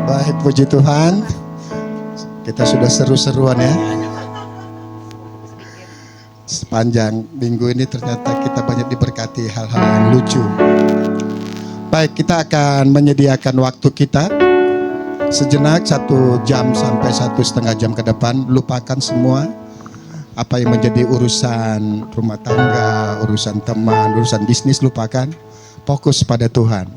Baik, puji Tuhan. Kita sudah seru-seruan ya. Sepanjang minggu ini ternyata kita banyak diberkati hal-hal yang lucu. Baik, kita akan menyediakan waktu kita sejenak 1 jam sampai 1,5 jam ke depan. Lupakan semua apa yang menjadi urusan rumah tangga, urusan teman, urusan bisnis, lupakan. Fokus pada Tuhan.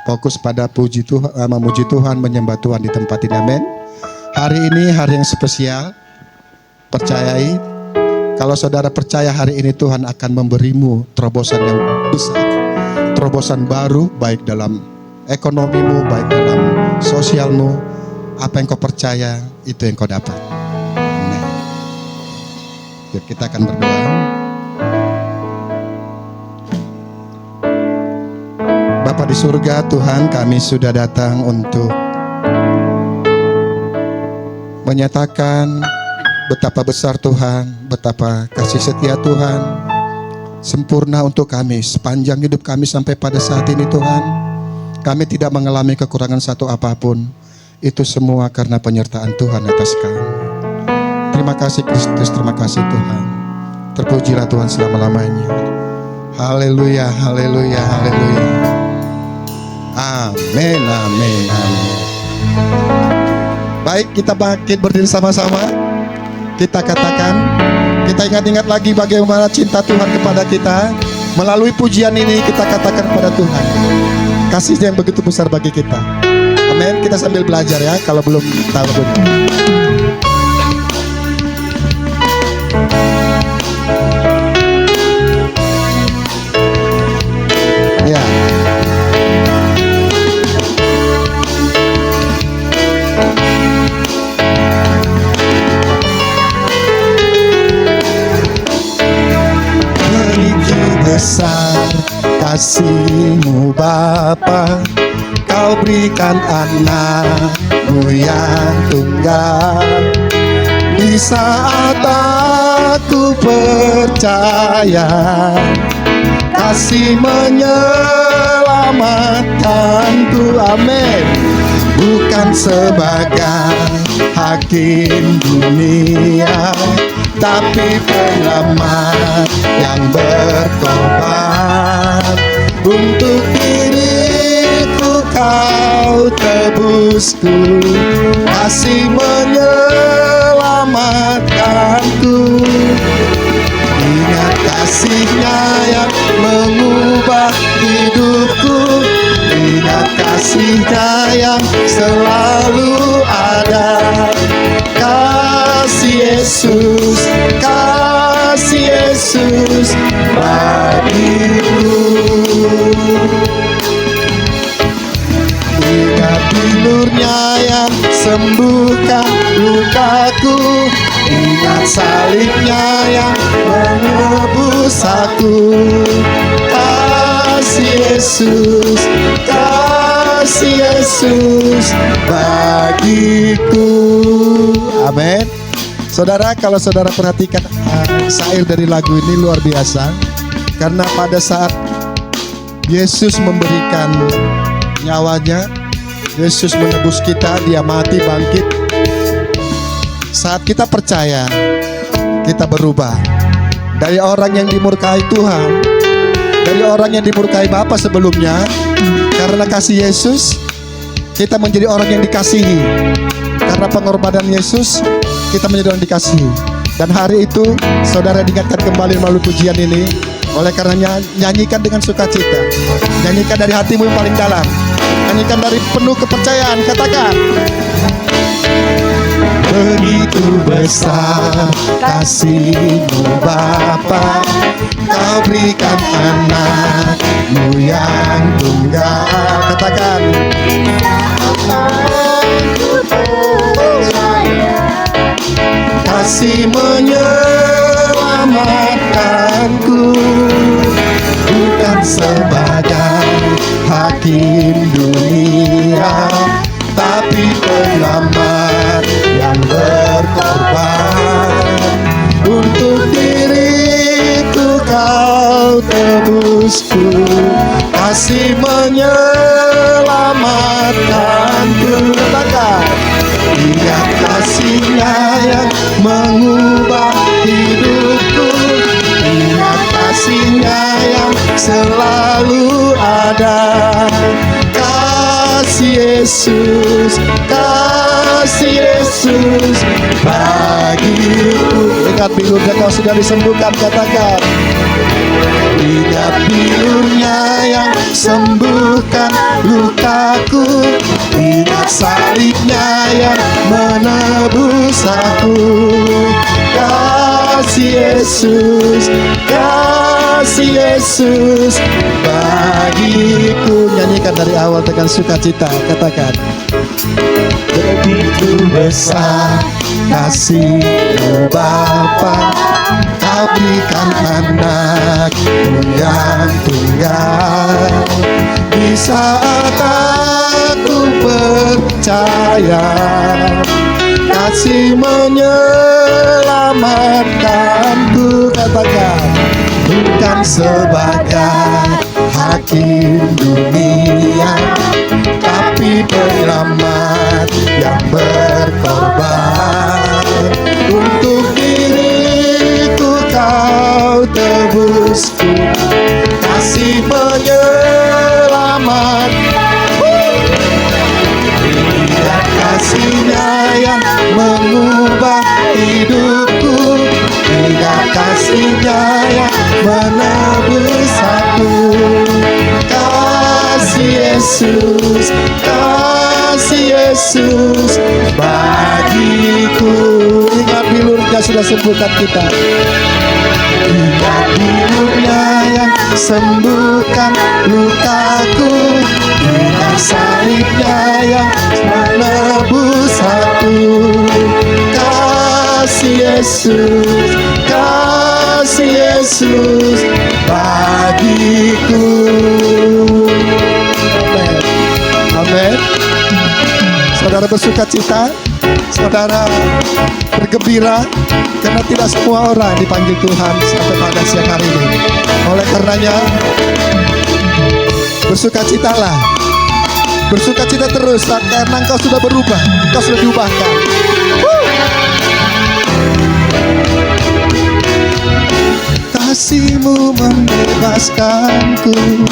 Fokus pada puji Tuhan, memuji Tuhan, menyembah Tuhan di tempat ini. Amin. Hari ini hari yang spesial. Percayai, kalau saudara percaya hari ini Tuhan akan memberimu terobosan yang besar. Terobosan baru baik dalam ekonomimu, baik dalam sosialmu. Apa yang kau percaya, itu yang kau dapat. Amin. Yuk, kita akan berdoa. Bapa di surga, Tuhan, kami sudah datang untuk menyatakan betapa besar Tuhan, betapa kasih setia Tuhan sempurna untuk kami sepanjang hidup kami sampai pada saat ini. Tuhan, kami tidak mengalami kekurangan satu apapun. Itu semua karena penyertaan Tuhan atas kami. Terima kasih Kristus, terima kasih Tuhan. Terpujilah Tuhan selama-lamanya. Haleluya, haleluya, haleluya. Amin, amin, amin. Baik, kita bangkit berdiri sama-sama. Kita katakan, kita ingat-ingat lagi bagaimana cinta Tuhan kepada kita. Melalui pujian ini kita katakan kepada Tuhan kasihnya yang begitu besar bagi kita. Amin. Kita sambil belajar ya, kalau belum tahu bunyi. Ya. Besar kasih-Mu Bapa, Kau berikan anak-Mu yang tunggal. Di saat aku percaya kasih menyelamatkanku. Amin. Bukan sebagai hakim dunia, tapi penyelamat yang bertobat. Untuk diriku Kau tebusku, kasih menyelamatkanku. Ingat kasih-Nya yang mengubah hidupku. Ingat kasih-Nya yang selalu ada. Kasih Yesus, kasih Yesus bagiku. Ingat bilur-Nya yang sembuhkan lukaku. Ingat salib-Nya yang menebus aku. Kasih Yesus, kasih Yesus bagiku. Amin. Saudara, kalau saudara perhatikan syair dari lagu ini luar biasa. Karena pada saat Yesus memberikan nyawanya, Yesus menebus kita, Dia mati bangkit. Saat kita percaya, kita berubah. Dari orang yang dimurkai Tuhan, dari orang yang dimurkai Bapa sebelumnya, karena kasih Yesus, kita menjadi orang yang dikasihi. Karena pengorbanan Yesus, kita menjadi orang dikasihi. Dan hari itu saudara diingatkan kembali melalui pujian ini. Oleh karenanya nyanyikan dengan sukacita, nyanyikan dari hatimu yang paling dalam, nyanyikan dari penuh kepercayaan. Katakan, begitu besar kasih-Mu Bapa, Kau berikan anak-Mu yang tunggal. Katakan, kasih menyelamatkanku. Bukan sebagai hakim dunia, tapi penyelamat yang berkorban. Untuk diriku Kau menebusku, kasih menyelamatkanku. Katakan, ingat kasih-Nya yang mengubah hidupku, ingat kasih-Nya yang selalu ada. Kasih Yesus, kasih Yesus bagiku. Ingat bilurnya kau sudah disembuhkan, katakan. Ingat bilurnya yang sembuhkan lukaku, ingat salibnya yang menebus aku. Kasih Yesus, kasih Yesus bagiku. Nyanyikan dari awal dengan sukacita, katakan. Begitu besar kasih-Mu Bapa, Kau berikan anak-Mu yang tunggal. Di saat aku percaya, kasih menyelamatkanku. Katakan, bukan sebagai hakim dunia, tapi penyelamat yang berkorban. Untuk diriku Kau tebusku, kasih penyelamat. Ingat kasih-Nya yang mengubah hidupku, ingat kasih-Nya yang menebus aku. Kasih Yesus, kasih Yesus bagiku. Ingat bilurnya sudah sembuhkan kita. Ingat bilurnya yang sembuhkan lukaku, ingat salibnya yang menebus aku. Kasih Yesus, kasih Yesus bagiku. Amin. Amin. Saudara bersukacita, saudara bergembira, karena tidak semua orang dipanggil Tuhan sampai pada siang hari ini. Oleh karenanya, bersukacitalah, bersukacita terus, karena engkau sudah berubah, engkau sudah diubahkan. Kasih-Mu membebaskanku,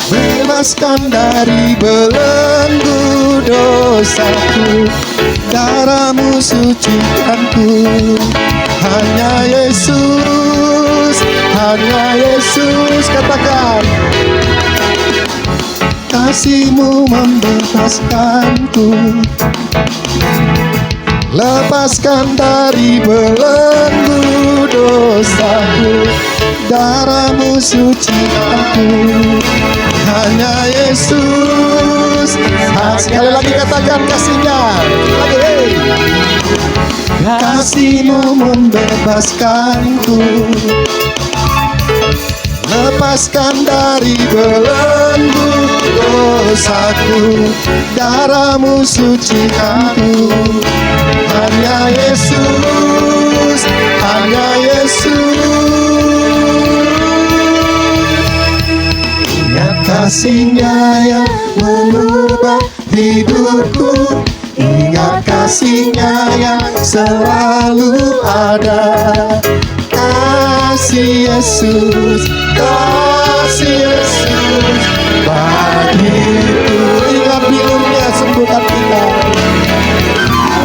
bebaskan dari belenggu dosaku, darah-Mu sucikanku. Hanya Yesus, hanya Yesus. Katakan, kasih-Mu membebaskanku, lepaskan dari belenggu dosaku, darah-Mu sucikanku. Hanya Yesus. Sekali lagi katakan kasih-Nya. Lagi, hey. Kasih-Mu membebaskanku, lepaskan dari belenggu dosaku, darah-Mu sucikanku. Hanya Yesus, hanya Yesus. Ingat kasih-Nya yang mengubah hidupku, ingat kasih-Nya yang selalu ada. Kasih Yesus, kasih Yesus bagiku. Ingat bilurnya sembuhkan kita,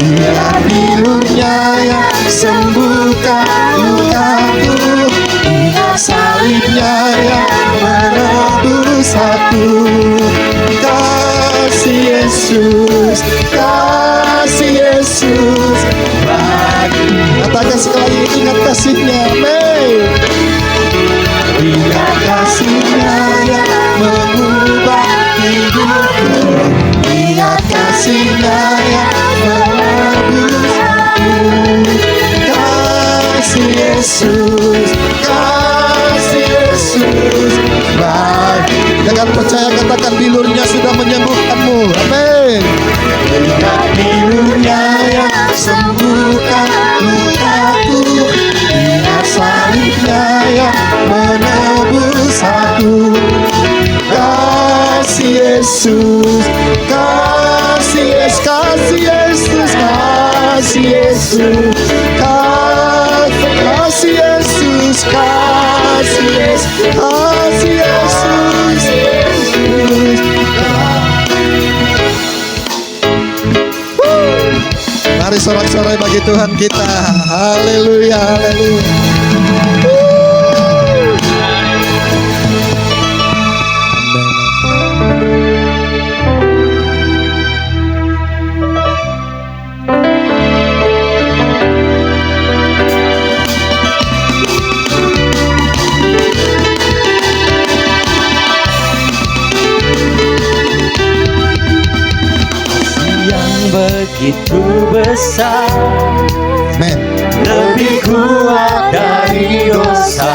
ingat bilurnya yang sembuhkan lukaku, ingat salibnya yang menebus aku. Kasih Yesus, kasih Yesus bagiku. Katakan sekali, ingat kasih-Nya. Amin. Ingat kasih-Nya yang mengubah hidupku, ingat kasih-Nya yang menebus aku. Kasih Yesus, kasih Yesus bagi. Jangan percaya, katakan bilurnya sudah menyembuhkanmu. Amin. Ingat bilurnya yang sembuhkan lukaku, ingat salibnya yang menebus Yesus, kasih Yesus, kasih Yesus, kasih Yesus, kasih Yesus, kasih Yesus, kasih Yesus. Mari sorak-sorai bagi Tuhan kita. Haleluya, haleluya. Begitu besar, Amen. lebih kuat dari dosa.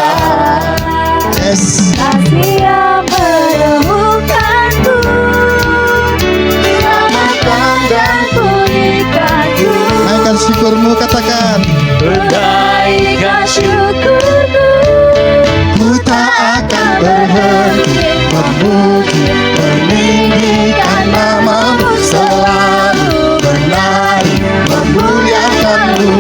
Yes. Kasih yang menemukanku, selamatkan dan pulihkanku. Naikkan syukurmu, katakan. Naikkan syukurku, Ku tak akan berhenti memuji, meninggikan namamu, selalu menari, memuliakanmu.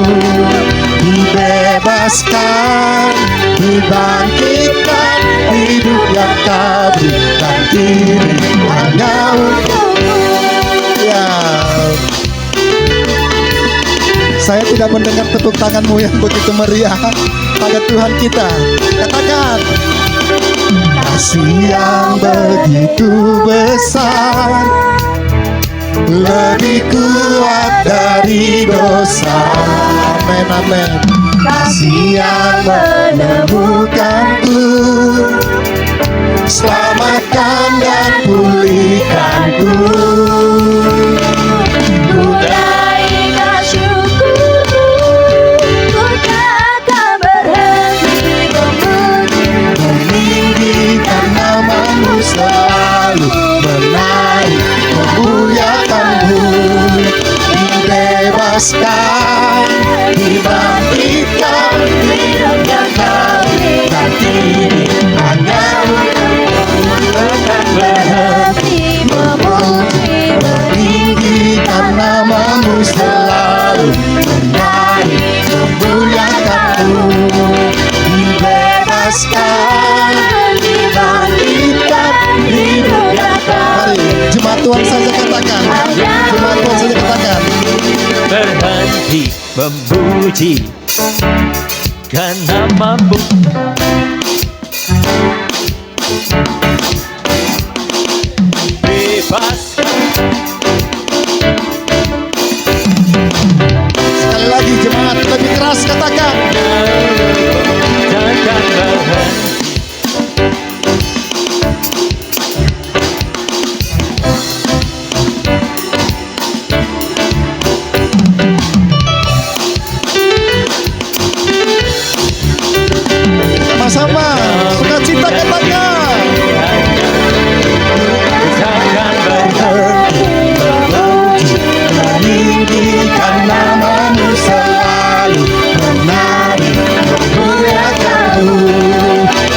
Dibebaskan, dibangkitkan, hidup yang kau berikan diri hanya untukmu. Ya. Saya tidak mendengar tepuk tanganmu yang begitu meriah pada Tuhan kita. Katakan, kasih yang begitu besar, lebih kuat dari dosa. Amin, amin. Kasih yang menemukanku, selamatkan dan pulihkanku. naikkan syukurku, ku tak akan berhenti memuji. Meninggikan namamu, selalu menaik, memuliakanmu. Dibebaskan, dibangkitkan, hidup yang kau berikan diri hanya untukmu. Akan berhenti memuji, meninggikan namamu, selalu menaik, memuliakanmu. Dibebaskan, dibangkitkan, hidup yang kau. Mari jemaat Tuhan saja katakan, jemaat Tuhan saja katakan. Berhenti memuji karena namamu. Bebaskan. Sekali lagi jemaat, lebih keras katakan. Jangan berhenti. Sama-sama, sukacita katakan. Jangan berhenti. Memuji, meninggikan namamu, selalu menari, memuliakanmu.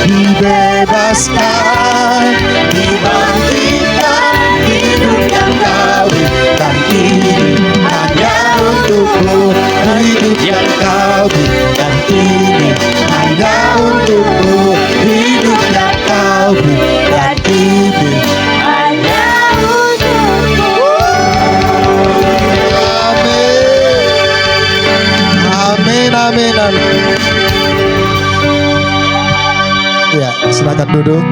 Dibebaskan, dibangkitkan, hidup yang kau berikan diri hanya untukmu. Hidup yang kau berikan diri hanya untukmu. Hidup yang kau berikan diri Hanya untukmu. Amin, amin, amin. Ya, silakan duduk.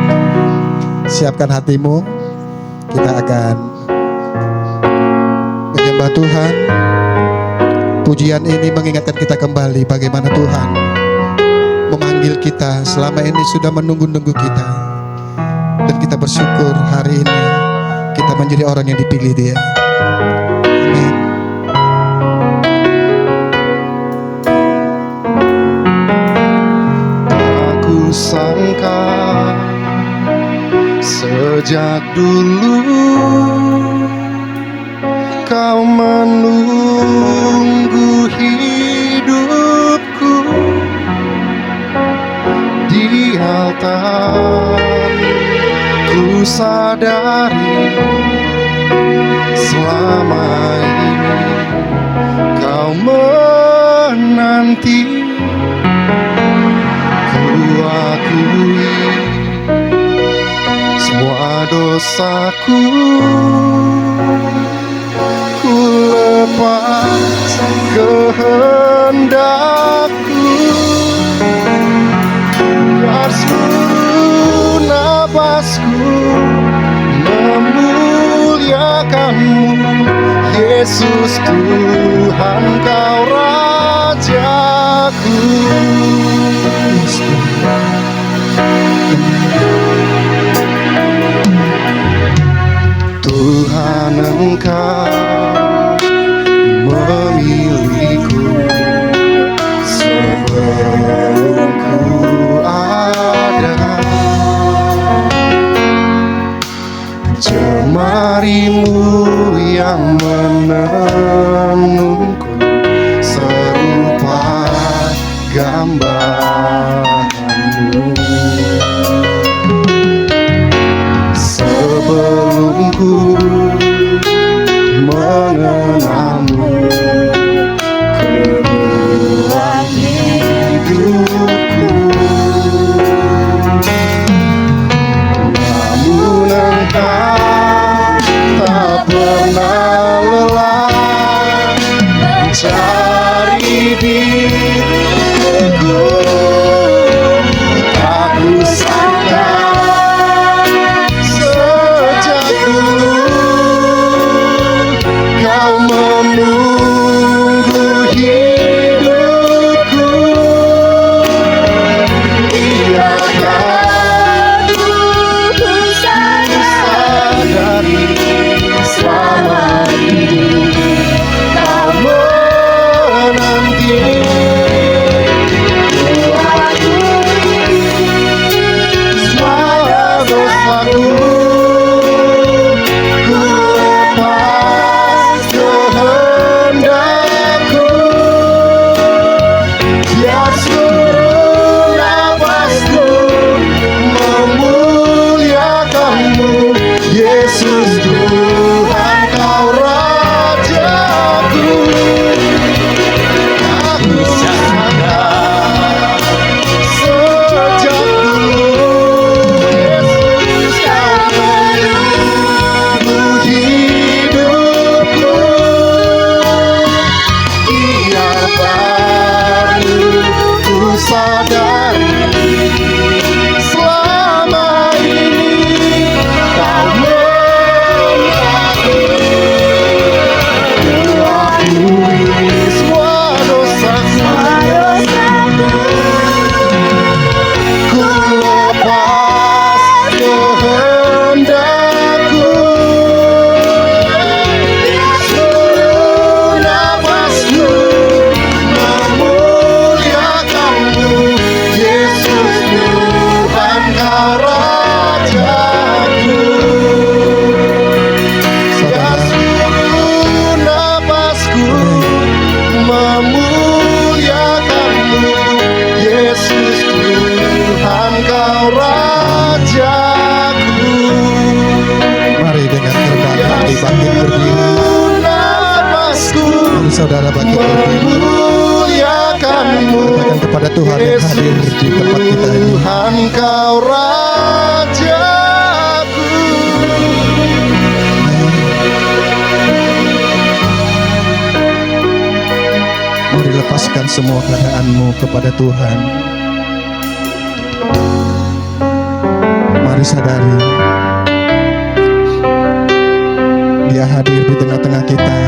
Siapkan hatimu. Kita akan menyembah Tuhan. Pujian ini mengingatkan kita kembali bagaimana Tuhan memanggil kita, selama ini sudah menunggu-nunggu kita. Dan kita bersyukur hari ini kita menjadi orang yang dipilih Dia. Amin. Aku sangka sejak dulu Kau menunggu hidupku di altar. Ku sadari selama ini kau menanti. Ku akui semua dosaku, ku lepas kehendakku, biar seluruh napasku memuliakanmu. Yesus Tuhan, kau Rajaku. Tuhan, Engkau memilihku sebelum ku ada. Jemarimu yang menenunku serupa gambaranmu. Sebelum ku mengenalmu, kedua hidupku. Namun Engkau tak pernah lelah mencari diriku. Aku sangka sejak dulu kau menunggu hidupku. Biarlah Ku sadari selama ini kau menanti. Ku akui semua dosaku, ku lepas kehendakku, biar seluruh napasku memuliakanmu. Yesus Tuhan, kau Rajaku. Aku sangka sejak dulu Yesus kau menunggu hidupku. Ia baru ku sadari selama ini kau menanti. Ku akui semua dosaku, ku lepas kehendakku, seluruh napasku memuliakanmu. Yesus Tuhan, kau Rajaku. Biar seluruh napasku memuliakanmu. Yesus Tuhan, kau Rajaku. Mari dengan kerendahan hati bangkit berdiri. Napasku Mari saudara bangkit berdiri. memuliakanmu. Katakan kepada Tuhan yang hadir di tempat kita ini. Tuhan, kau Rajaku. Mari lepaskan semua keadaanmu kepada Tuhan. Mari sadari Dia hadir di tengah-tengah kita.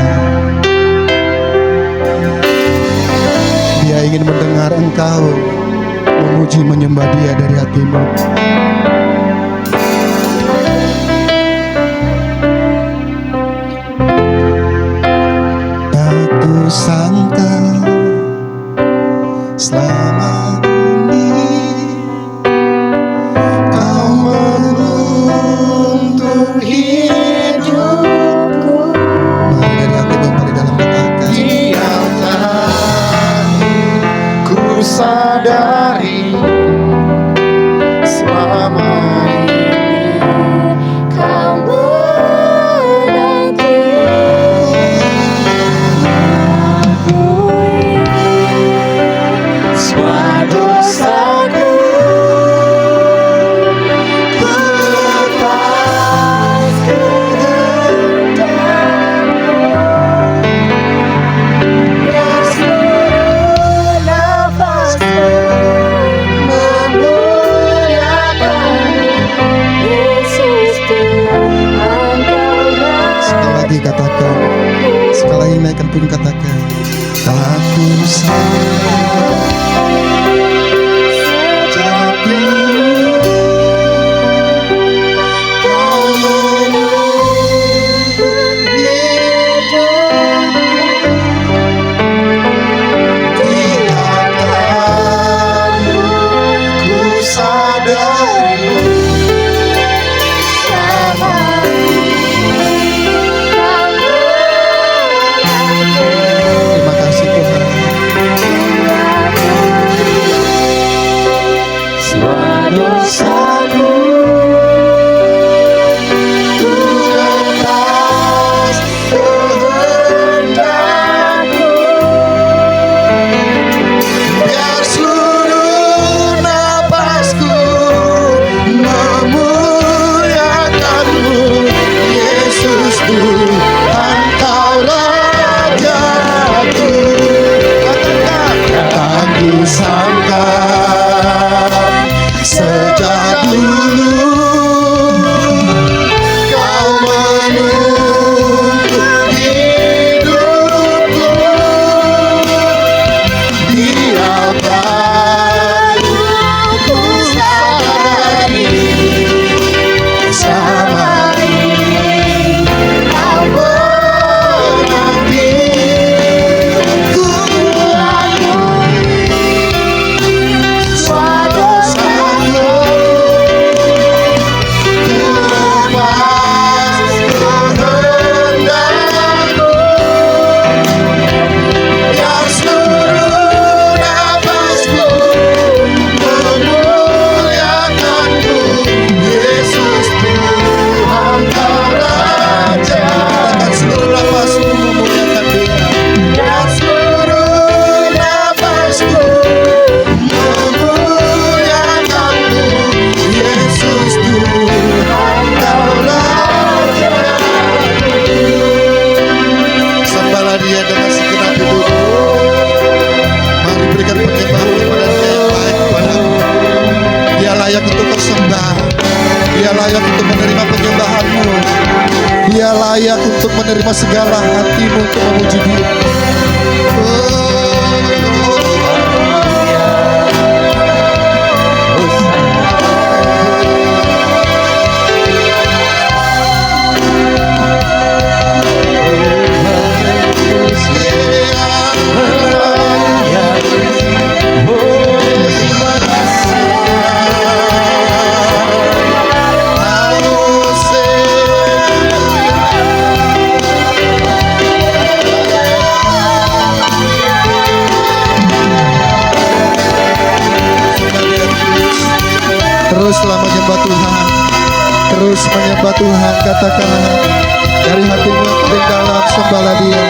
Dia ingin mendengar engkau memuji menyembah Dia dari hatimu. Tak kusangka selama ini kau menuntun hidupku. Mari dari hatimu mari dalam katakan. Diam tak ku sadari selama ini menanti. naikkan pun katakan, tak kusangka sejak dulu kau menuntun hidupku. Tiada ku sadari terima kasih Tuhan. Semua dosaku Ku lepas kehendakmu, biar seluruh napasku memuliakanmu. Yesus Tuhan, Kau Rajaku. Katakan, tak kusangka sejak dulu Kau menuntun hidupku. Dia baru ku sadari sama ini Kau menantiku. Semua dosaku ku lepas kehendakmu, biar seluruh napasku memuliakanmu. Yesus Tuhan, Kau Raja. Katakan, seluruh napasku memuliakan Dia, biar seluruh napasku memuliakanmu. Yesus Tuhan, Kau Raja. Sembahlah Dia dengan segenap hidupmu. Mari berikan penyembahan kepada Dia yang baik kepadamu. Dia layak untuk kau sembah. Dia layak untuk menerima penyembahanmu. Dia layak untuk menerima segala hatimu untuk memuji Dia. Teruslah menyembah Tuhan, terus menyembah Tuhan. Katakan dari hatimu yang paling dalam, sembahlah Dia.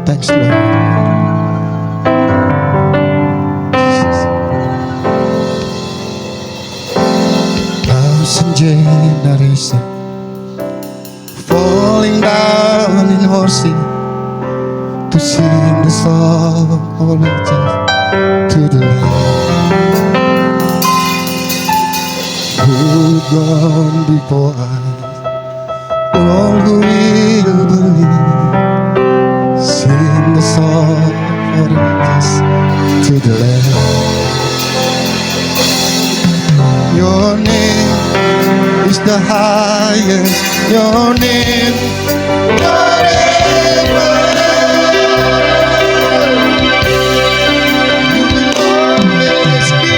Thanks Lord. Thousand generations falling down in worship to sing the song of allegiance to the Lamb who gone before us. All who will believe, sing the song of allegiance to the Lamb. Your name is the highest. Your name forever. You will always be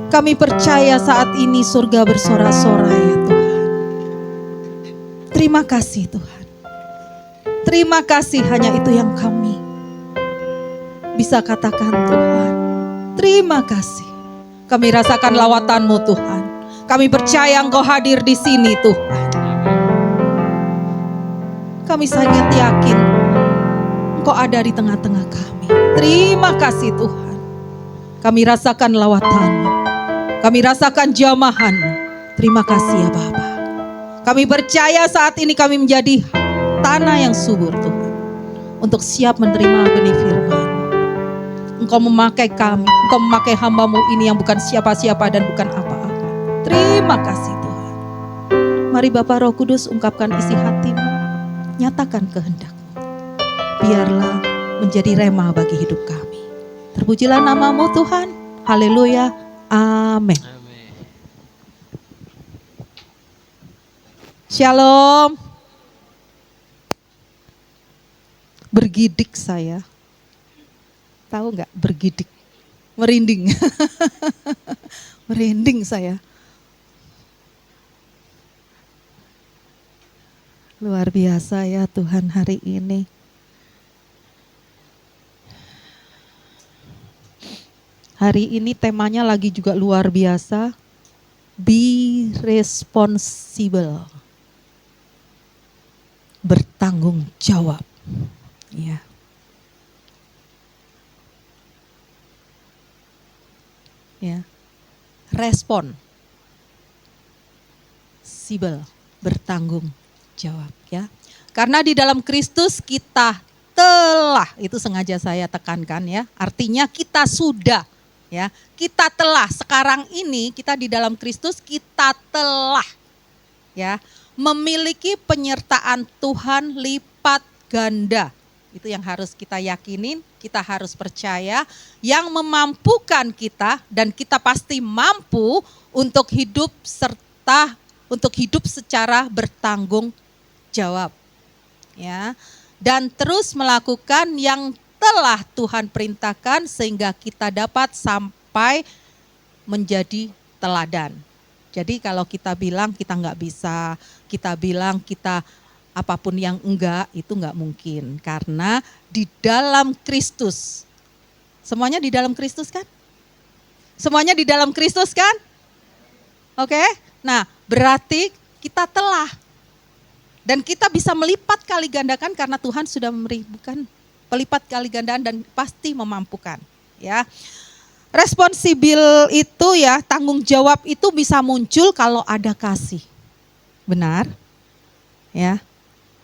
Kami percaya saat ini surga bersorak-sorai ya Tuhan. Terima kasih Tuhan. Terima kasih, hanya itu yang kami bisa katakan Tuhan. Terima kasih. Kami rasakan lawatan-Mu Tuhan. Kami percaya Engkau hadir di sini Tuhan. Kami sangat yakin Engkau ada di tengah-tengah kami. Terima kasih Tuhan. Kami rasakan lawatan-Mu. Kami rasakan jamahan-Mu. Terima kasih ya Bapa. Kami percaya saat ini kami menjadi tanah yang subur Tuhan. Untuk siap menerima benih firman. Engkau memakai kami. Engkau memakai hamba-Mu ini yang bukan siapa-siapa dan bukan apa-apa. Terima kasih Tuhan. Mari Bapa Roh Kudus ungkapkan isi hati-Mu. Nyatakan kehendak-Mu. Biarlah menjadi rema bagi hidup kami. Terpujilah nama-Mu Tuhan. Haleluya. Amin. Shalom. Bergidik saya. Tahu nggak bergidik? Merinding. Merinding saya. Luar biasa ya Tuhan hari ini. Hari ini temanya lagi juga luar biasa. Be responsible. Bertanggung jawab. Ya. Ya. Respon. Sibel, bertanggung jawab ya. Karena di dalam Kristus kita telah, itu sengaja saya tekankan ya. Artinya kita sudah ya. Kita telah, sekarang ini kita di dalam Kristus kita telah ya memiliki penyertaan Tuhan lipat ganda. Itu yang harus kita yakinin, kita harus percaya, yang memampukan kita dan kita pasti mampu untuk hidup serta untuk hidup secara bertanggung jawab. Ya. Dan terus melakukan yang telah Tuhan perintahkan sehingga kita dapat sampai menjadi teladan. Jadi kalau kita bilang kita nggak bisa, kita bilang kita apapun yang enggak, itu enggak mungkin. Karena di dalam Kristus, semuanya di dalam Kristus kan? Semuanya di dalam Kristus kan? Oke? Nah, berarti kita telah. Dan kita bisa melipat kali gandakan karena Tuhan sudah memberikan pelipat kali gandaan dan pasti memampukan. Ya. Responsibil itu ya, tanggung jawab itu bisa muncul kalau ada kasih. Benar? Ya.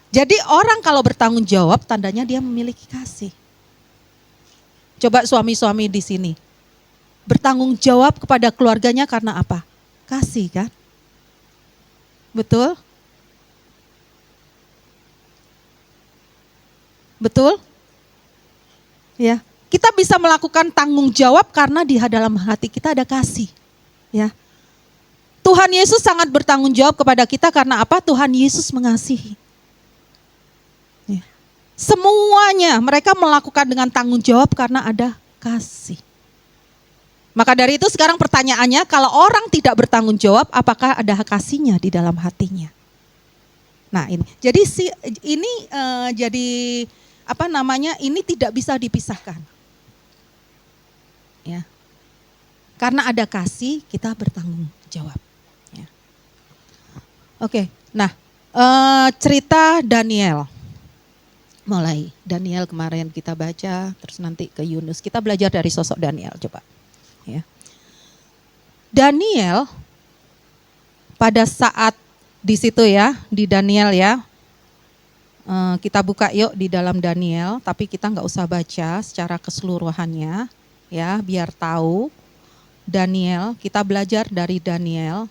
Jadi orang kalau bertanggung jawab tandanya dia memiliki kasih. Coba suami-suami di sini. Bertanggung jawab kepada keluarganya karena apa? Kasih kan? Betul? Betul? Ya. Kita bisa melakukan tanggung jawab karena di dalam hati kita ada kasih. Ya. Tuhan Yesus sangat bertanggung jawab kepada kita karena apa? Tuhan Yesus mengasihi. Ya. Semuanya mereka melakukan dengan tanggung jawab karena ada kasih. Maka dari itu sekarang pertanyaannya, kalau orang tidak bertanggung jawab, apakah ada kasihnya di dalam hatinya? Nah ini, jadi ini tidak bisa dipisahkan. Ya. Karena ada kasih, kita bertanggung jawab. Ya. Oke, nah cerita Daniel. Mulai Daniel kemarin kita baca, terus nanti ke Yunus. Kita belajar dari sosok Daniel, coba. Ya. Daniel pada saat di situ ya, di Daniel ya. Kita buka yuk di dalam Daniel, tapi kita nggak usah baca secara keseluruhannya. Ya, biar tahu Daniel, kita belajar dari Daniel.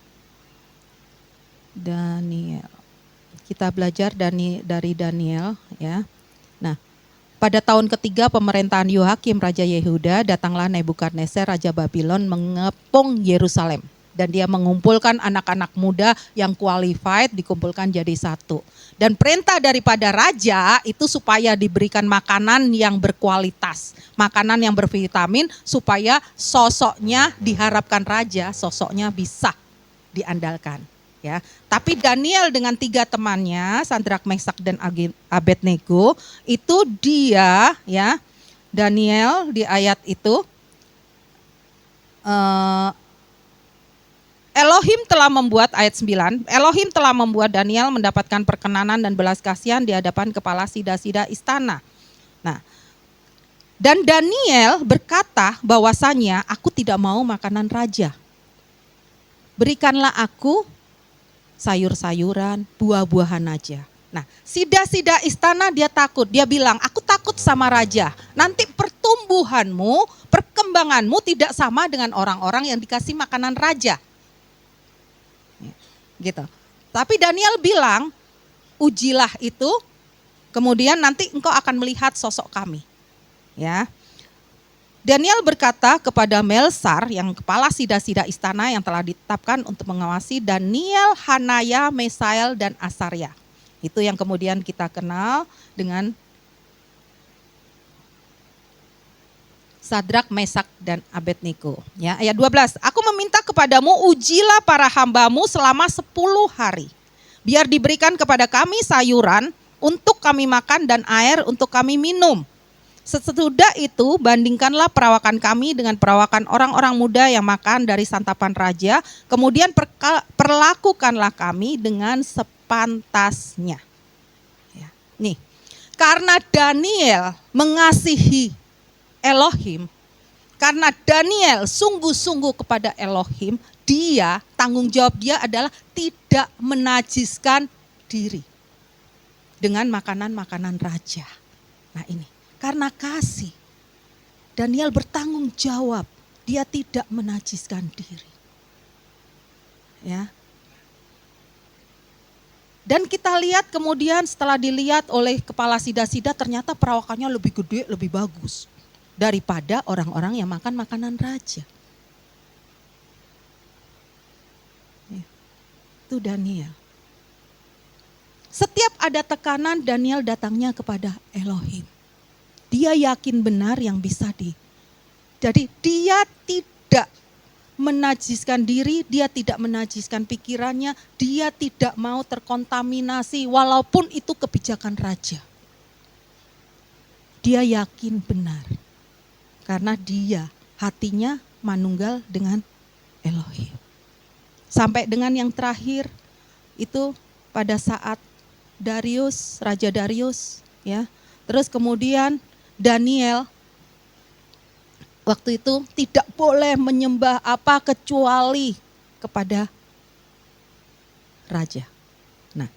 Kita belajar dari Daniel ya. Nah, pada tahun ketiga pemerintahan Yohakim Raja Yehuda, datanglah Nebukadnezar Raja Babylon mengepung Yerusalem. Dan dia mengumpulkan anak-anak muda yang qualified, dikumpulkan jadi satu. Dan perintah daripada raja itu supaya diberikan makanan yang berkualitas, makanan yang bervitamin, supaya sosoknya diharapkan raja, sosoknya bisa diandalkan. Ya, tapi Daniel dengan 3 temannya, Sadrak, Mesak, dan Abednego, itu dia, ya, Daniel di ayat itu, Elohim telah membuat, ayat 9, Elohim telah membuat Daniel mendapatkan perkenanan dan belas kasihan di hadapan kepala sida-sida istana. Nah, dan Daniel berkata bahwasannya, aku tidak mau makanan raja. Berikanlah aku sayur-sayuran, buah-buahan aja. Nah, sida-sida istana dia takut. Dia bilang, aku takut sama raja. Nanti pertumbuhanmu, perkembanganmu tidak sama dengan orang-orang yang dikasih makanan raja. Gitu. Tapi Daniel bilang, ujilah itu, kemudian nanti engkau akan melihat sosok kami. Ya. Daniel berkata kepada Melsar, yang kepala sida-sida istana yang telah ditetapkan untuk mengawasi Daniel, Hanaya, Mesael, dan Asaria. Itu yang kemudian kita kenal dengan Sadrak, Mesak, dan Abednego. Ya, ayat 12, aku meminta kepadamu, ujilah para hambamu selama 10 hari. Biar diberikan kepada kami sayuran untuk kami makan dan air untuk kami minum. Sesudah itu bandingkanlah perawakan kami dengan perawakan orang-orang muda yang makan dari santapan raja. Kemudian perlakukanlah kami dengan sepantasnya. Ya, nih, karena Daniel mengasihi Elohim, karena Daniel sungguh-sungguh kepada Elohim, dia, tanggung jawab dia adalah tidak menajiskan diri dengan makanan-makanan raja. Nah ini, karena kasih, Daniel bertanggung jawab, dia tidak menajiskan diri. Ya. Dan kita lihat kemudian setelah dilihat oleh kepala sida-sida, ternyata perawakannya lebih gede, lebih bagus daripada orang-orang yang makan makanan raja. Itu Daniel. Setiap ada tekanan, Daniel datangnya kepada Elohim. Dia yakin benar yang bisa Jadi dia tidak menajiskan diri, dia tidak menajiskan pikirannya, dia tidak mau terkontaminasi walaupun itu kebijakan raja. Dia yakin benar. Karena dia hatinya manunggal dengan Elohim. Sampai dengan yang terakhir itu pada saat Darius, Raja Darius, ya. Terus kemudian Daniel waktu itu tidak boleh menyembah apa kecuali kepada raja. Nah,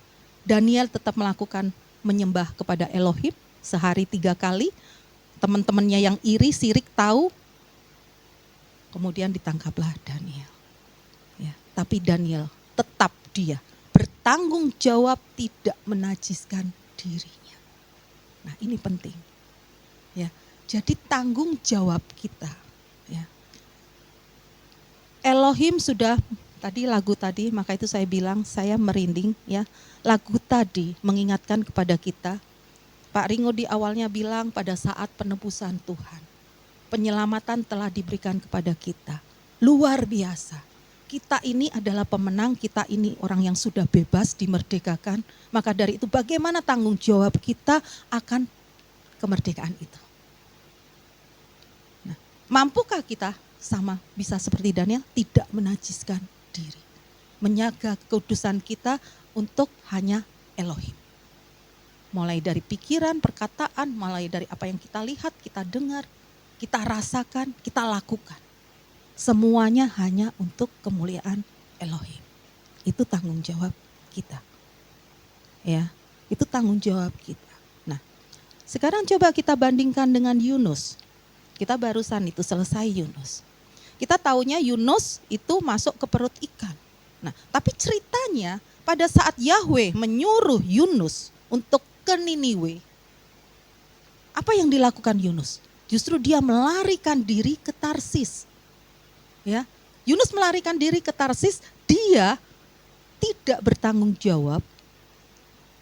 Daniel tetap melakukan menyembah kepada Elohim sehari 3 kali. Teman-temannya yang iri, sirik tahu, kemudian ditangkaplah Daniel. Ya, tapi Daniel tetap dia bertanggung jawab tidak menajiskan dirinya. Nah ini penting. Ya, jadi tanggung jawab kita. Ya. Elohim sudah tadi lagu tadi, maka itu saya bilang saya merinding. Ya, lagu tadi mengingatkan kepada kita. Pak Ringo di awalnya bilang pada saat penebusan Tuhan, penyelamatan telah diberikan kepada kita. Luar biasa. Kita ini adalah pemenang, kita ini orang yang sudah bebas, dimerdekakan. Maka dari itu bagaimana tanggung jawab kita akan kemerdekaan itu. Nah, mampukah kita sama bisa seperti Daniel, tidak menajiskan diri. Menjaga kekudusan kita untuk hanya Elohim. Mulai dari pikiran, perkataan, mulai dari apa yang kita lihat, kita dengar, kita rasakan, kita lakukan. Semuanya hanya untuk kemuliaan Elohim. Itu tanggung jawab kita. Ya, itu tanggung jawab kita. Nah, sekarang coba kita bandingkan dengan Yunus. Kita barusan itu selesai Yunus. Kita taunya Yunus itu masuk ke perut ikan. Nah, tapi ceritanya pada saat Yahweh menyuruh Yunus untuk ke Niniwe, apa yang dilakukan Yunus? Justru dia melarikan diri ke Tarsis. Ya, Yunus melarikan diri ke Tarsis, dia tidak bertanggung jawab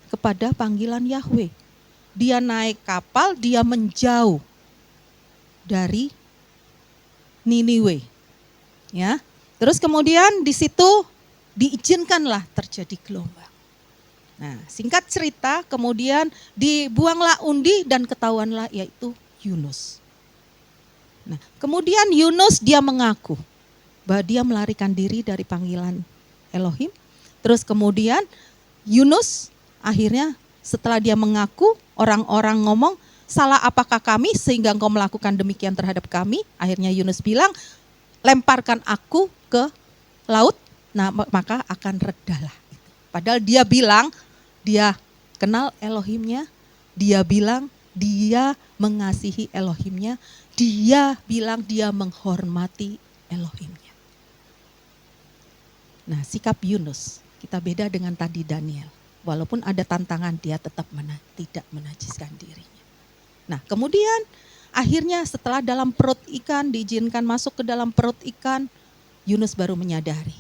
kepada panggilan Yahweh. Dia naik kapal, dia menjauh dari Niniwe. Ya. Terus kemudian di situ diizinkanlah terjadi gelombang. Nah, singkat cerita, kemudian dibuanglah undi dan ketahuanlah yaitu Yunus. Nah, kemudian Yunus dia mengaku bahwa dia melarikan diri dari panggilan Elohim. Terus kemudian Yunus akhirnya setelah dia mengaku, orang-orang ngomong, salah apakah kami sehingga engkau melakukan demikian terhadap kami? Akhirnya Yunus bilang, lemparkan aku ke laut, nah maka akan redalah. Padahal dia bilang, dia kenal Elohimnya, dia bilang dia mengasihi Elohimnya, dia bilang dia menghormati Elohimnya. Nah, sikap Yunus kita beda dengan tadi Daniel. Walaupun ada tantangan, dia tetap tidak menajiskan dirinya. Nah, kemudian akhirnya setelah dalam perut ikan, diizinkan masuk ke dalam perut ikan, Yunus baru menyadari.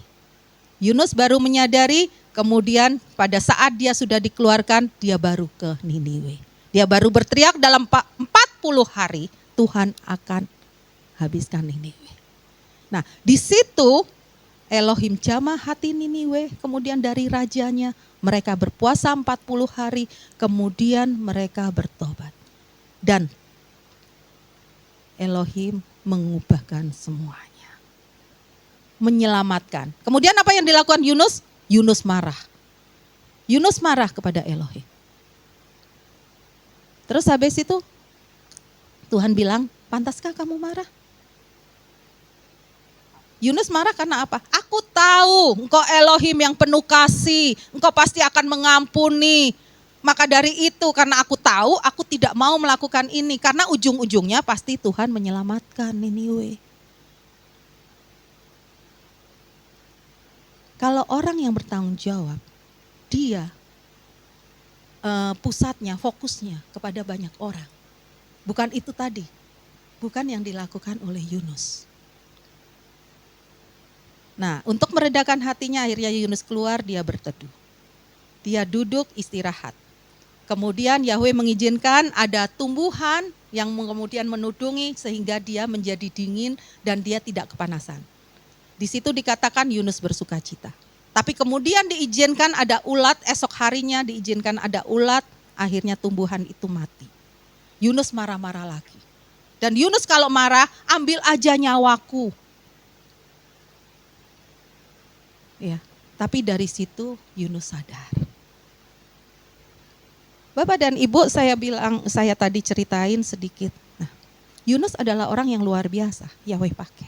Yunus baru menyadari, kemudian pada saat dia sudah dikeluarkan, dia baru ke Niniwe. Dia baru berteriak dalam 40 hari, Tuhan akan habiskan Niniwe. Nah, di situ Elohim jamah hati Niniwe, kemudian dari rajanya, mereka berpuasa 40 hari, kemudian mereka bertobat. Dan Elohim mengubahkan semuanya. Menyelamatkan. Kemudian apa yang dilakukan Yunus? Yunus marah. Yunus marah kepada Elohim. Terus habis itu Tuhan bilang, pantaskah kamu marah? Yunus marah karena apa? Aku tahu engkau Elohim yang penuh kasih, engkau pasti akan mengampuni. Maka dari itu karena aku tahu aku tidak mau melakukan ini. Karena ujung-ujungnya pasti Tuhan menyelamatkan Niniwe. Kalau orang yang bertanggung jawab, dia pusatnya, fokusnya kepada banyak orang. Bukan itu tadi, bukan yang dilakukan oleh Yunus. Nah, untuk meredakan hatinya akhirnya Yunus keluar, dia berteduh. Dia duduk istirahat. Kemudian Yahweh mengizinkan ada tumbuhan yang kemudian menudungi sehingga dia menjadi dingin dan dia tidak kepanasan. Di situ dikatakan Yunus bersuka cita. Tapi kemudian diizinkan ada ulat, esok harinya diizinkan ada ulat, akhirnya tumbuhan itu mati. Yunus marah-marah lagi. Dan Yunus kalau marah, ambil aja nyawaku. Ya, tapi dari situ Yunus sadar. Bapak dan Ibu, saya tadi ceritain sedikit. Nah, Yunus adalah orang yang luar biasa, Yahweh pakai.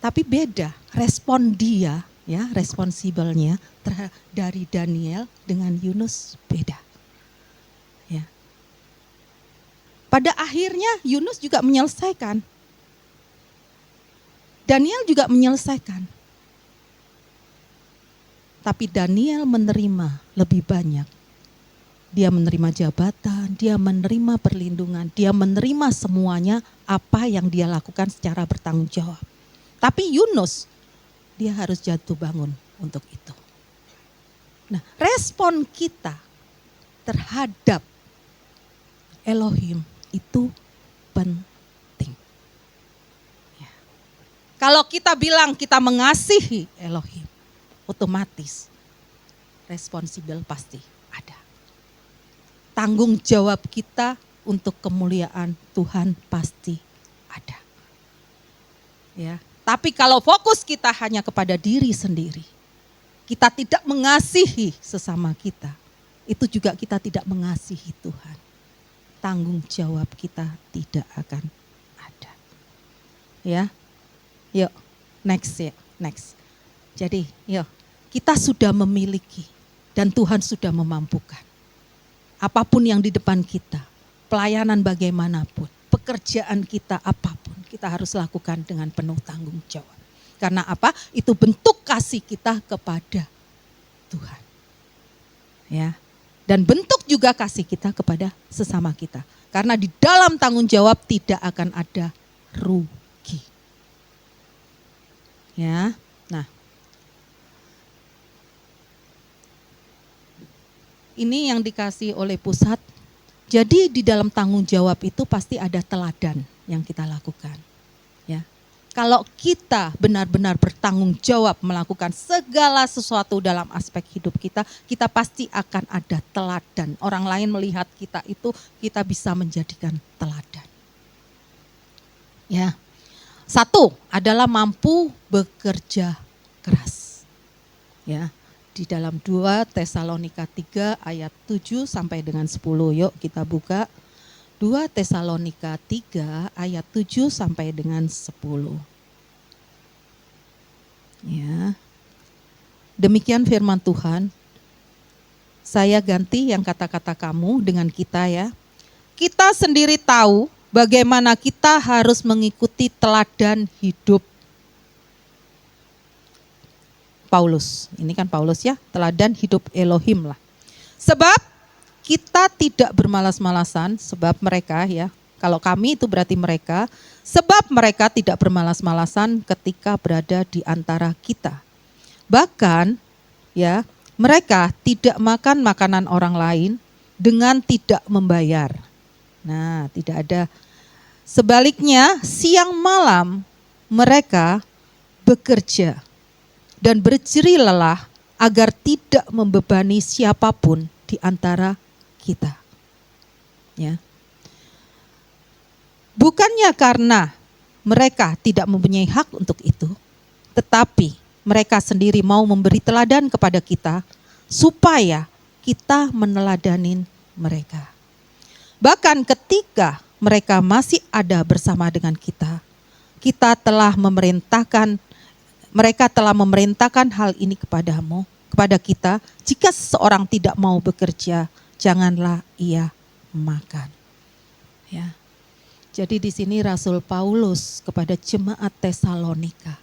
Tapi beda respon dia, ya, responsibelnya dari Daniel dengan Yunus beda. Ya. Pada akhirnya Yunus juga menyelesaikan. Daniel juga menyelesaikan. Tapi Daniel menerima lebih banyak. Dia menerima jabatan, dia menerima perlindungan, dia menerima semuanya apa yang dia lakukan secara bertanggung jawab. Tapi Yunus, dia harus jatuh bangun untuk itu. Nah, respon kita terhadap Elohim itu penting. Ya. Kalau kita bilang kita mengasihi Elohim, otomatis responsibel pasti ada. Tanggung jawab kita untuk kemuliaan Tuhan pasti ada. Ya. Tapi kalau fokus kita hanya kepada diri sendiri, kita tidak mengasihi sesama kita, itu juga kita tidak mengasihi Tuhan. Tanggung jawab kita tidak akan ada. Ya, yuk next ya, next. Jadi yuk, kita sudah memiliki dan Tuhan sudah memampukan. Apapun yang di depan kita, pelayanan bagaimanapun, pekerjaan kita apapun, kita harus lakukan dengan penuh tanggung jawab. Karena apa? Itu bentuk kasih kita kepada Tuhan. Ya. Dan bentuk juga kasih kita kepada sesama kita. Karena di dalam tanggung jawab tidak akan ada rugi. Ya. Nah, ini yang dikasih oleh pusat. Jadi di dalam tanggung jawab itu pasti ada teladan yang kita lakukan. Ya. Kalau kita benar-benar bertanggung jawab melakukan segala sesuatu dalam aspek hidup kita, kita pasti akan ada teladan. Orang lain melihat kita itu, kita bisa menjadikan teladan. Ya. Satu adalah mampu bekerja keras. Ya. Di dalam 2 Tesalonika 3 ayat 7 sampai dengan 10. Yuk kita buka. 2 Tesalonika 3 ayat 7 sampai dengan 10. Ya. Demikian firman Tuhan. Saya ganti yang kata-kata kamu dengan kita ya. Kita sendiri tahu bagaimana kita harus mengikuti teladan hidup Paulus. Ini kan Paulus ya, teladan hidup Elohim lah. Sebab kita tidak bermalas-malasan, sebab mereka ya, kalau kami itu berarti mereka, sebab mereka tidak bermalas-malasan ketika berada di antara kita. Bahkan ya, mereka tidak makan makanan orang lain dengan tidak membayar. Nah, tidak ada. Sebaliknya, siang malam mereka bekerja dan berjerih lelah agar tidak membebani siapapun di antara kita. Ya. Bukannya karena mereka tidak mempunyai hak untuk itu, tetapi mereka sendiri mau memberi teladan kepada kita supaya kita meneladanin mereka. Bahkan ketika mereka masih ada bersama dengan kita, mereka telah memerintahkan hal ini kepada kita, jika seseorang tidak mau bekerja, janganlah ia makan. Ya. Jadi di sini Rasul Paulus kepada jemaat Tesalonika,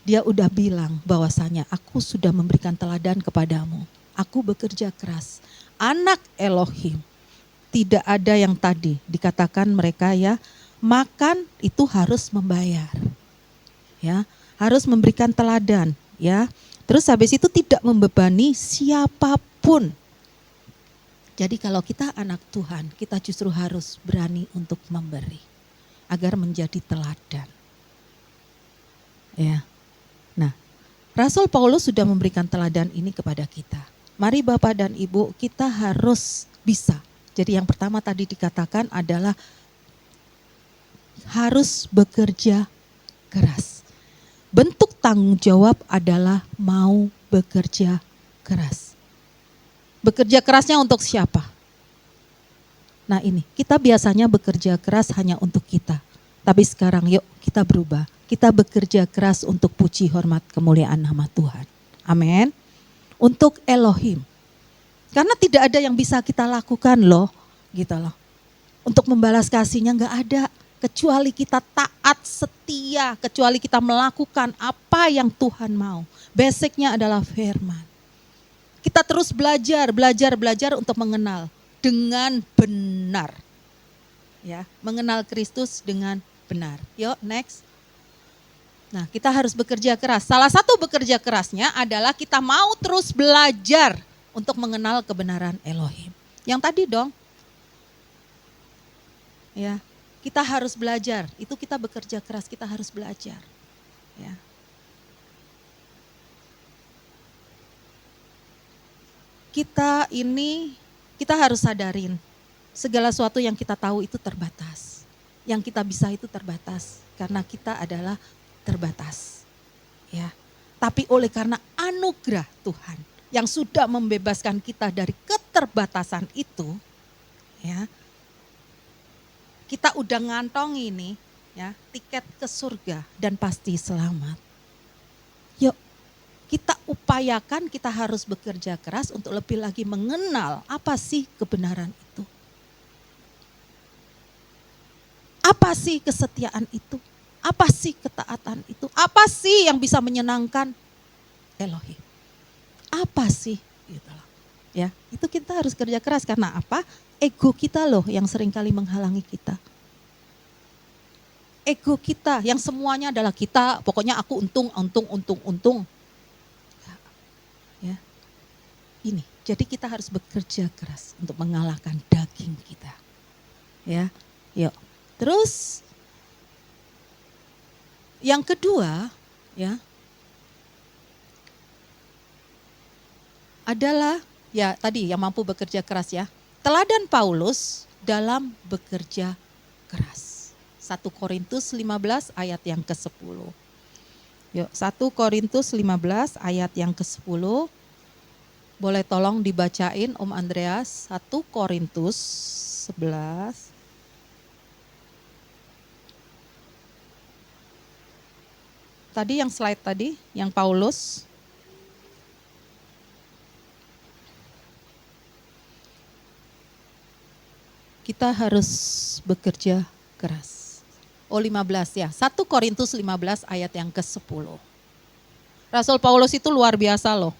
dia udah bilang bahwasanya aku sudah memberikan teladan kepadamu. Aku bekerja keras. Anak Elohim. Tidak ada yang tadi dikatakan mereka ya, makan itu harus membayar. Ya. Harus memberikan teladan, ya. Terus habis itu tidak membebani siapapun. Jadi kalau kita anak Tuhan, kita justru harus berani untuk memberi agar menjadi teladan. Ya. Nah, Rasul Paulus sudah memberikan teladan ini kepada kita. Mari Bapak dan Ibu, kita harus bisa. Jadi yang pertama tadi dikatakan adalah harus bekerja keras. Bentuk tanggung jawab adalah mau bekerja keras. Bekerja kerasnya untuk siapa? Nah ini, kita biasanya bekerja keras hanya untuk kita. Tapi sekarang yuk kita berubah. Kita bekerja keras untuk puji hormat kemuliaan nama Tuhan. Amin. Untuk Elohim. Karena tidak ada yang bisa kita lakukan loh. Gitu loh. Untuk membalas kasihnya gak ada. Kecuali kita taat, setia, kecuali kita melakukan apa yang Tuhan mau. Basicnya adalah firman. Kita terus belajar untuk mengenal dengan benar. Ya, mengenal Kristus dengan benar. Yuk, next. Nah, kita harus bekerja keras. Salah satu bekerja kerasnya adalah kita mau terus belajar untuk mengenal kebenaran Elohim. Yang tadi dong. Ya. Kita harus belajar, itu kita bekerja keras, kita harus belajar. Ya. Kita harus sadarin, segala sesuatu yang kita tahu itu terbatas. Yang kita bisa itu terbatas, karena kita adalah terbatas. Ya. Tapi oleh karena anugerah Tuhan, yang sudah membebaskan kita dari keterbatasan itu, ya. Kita udah ngantong ini ya, tiket ke surga dan pasti selamat. Yuk, kita upayakan, kita harus bekerja keras untuk lebih lagi mengenal apa sih kebenaran itu. Apa sih kesetiaan itu? Apa sih ketaatan itu? Apa sih yang bisa menyenangkan Elohim? Apa sih? Gitu loh. Ya, itu kita harus kerja keras karena apa? Ego kita loh yang seringkali menghalangi kita. ego kita yang semuanya adalah kita, pokoknya aku untung. Ya. Ini, jadi kita harus bekerja keras untuk mengalahkan daging kita. Ya, yuk. Terus yang kedua, ya, adalah ya tadi yang mampu bekerja keras ya. Teladan Paulus dalam bekerja keras. 1 Korintus 15 ayat yang ke-10. Yuk, 1 Korintus 15 ayat yang ke-10. Boleh tolong dibacain Om Andreas, 1 Korintus 11. Tadi yang slide tadi, yang Paulus. Kita harus bekerja keras. Oh 15 ya, 1 Korintus 15 ayat yang ke-10. Rasul Paulus itu luar biasa loh.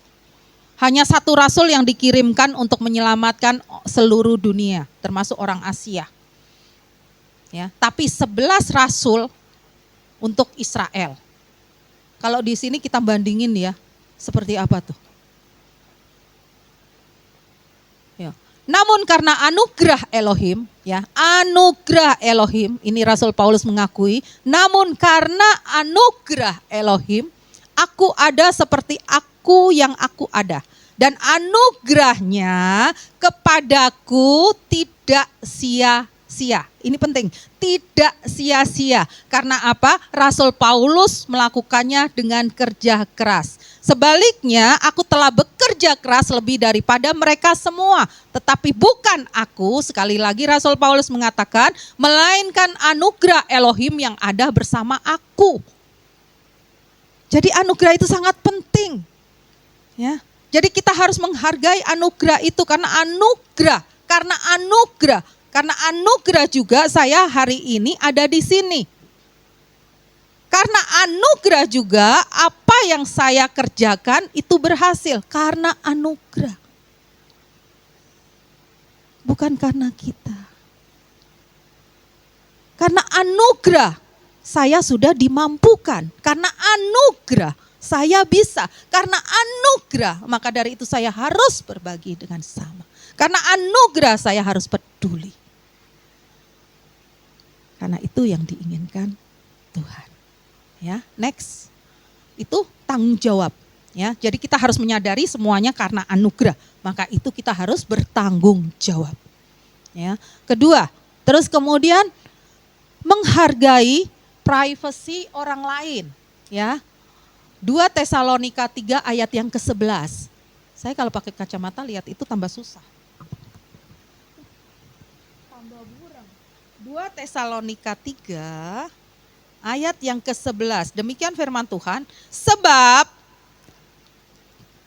Hanya satu rasul yang dikirimkan untuk menyelamatkan seluruh dunia, termasuk orang Asia. Ya, tapi 11 rasul untuk Israel. Kalau di sini kita bandingin ya, seperti apa tuh? Ya. Namun karena anugerah Elohim, ya, anugerah Elohim, ini Rasul Paulus mengakui, namun karena anugerah Elohim, aku ada seperti aku yang aku ada. Dan anugerahnya kepadaku tidak sia-sia. Ini penting, tidak sia-sia. Karena apa? Rasul Paulus melakukannya dengan kerja keras. Sebaliknya aku telah bekerja keras lebih daripada mereka semua. Tetapi bukan aku, sekali lagi Rasul Paulus mengatakan, melainkan anugerah Elohim yang ada bersama aku. Jadi anugerah itu sangat penting. Ya. Jadi kita harus menghargai anugerah itu karena anugerah juga saya hari ini ada di sini. Karena anugerah juga apa yang saya kerjakan itu berhasil karena anugerah. Bukan karena kita. Karena anugerah saya sudah dimampukan, karena anugerah saya bisa, karena anugerah, maka dari itu saya harus berbagi dengan sama. Karena anugerah saya harus peduli. Karena itu yang diinginkan Tuhan. Ya, next. Itu tanggung jawab, ya. Jadi kita harus menyadari semuanya karena anugerah, maka itu kita harus bertanggung jawab. Ya. Kedua, terus kemudian menghargai privasi orang lain, ya. 2 Tesalonika 3 ayat yang ke-11. Saya kalau pakai kacamata lihat itu tambah susah. Tambah buram. 2 Tesalonika 3 ayat yang ke-11. Demikian firman Tuhan, sebab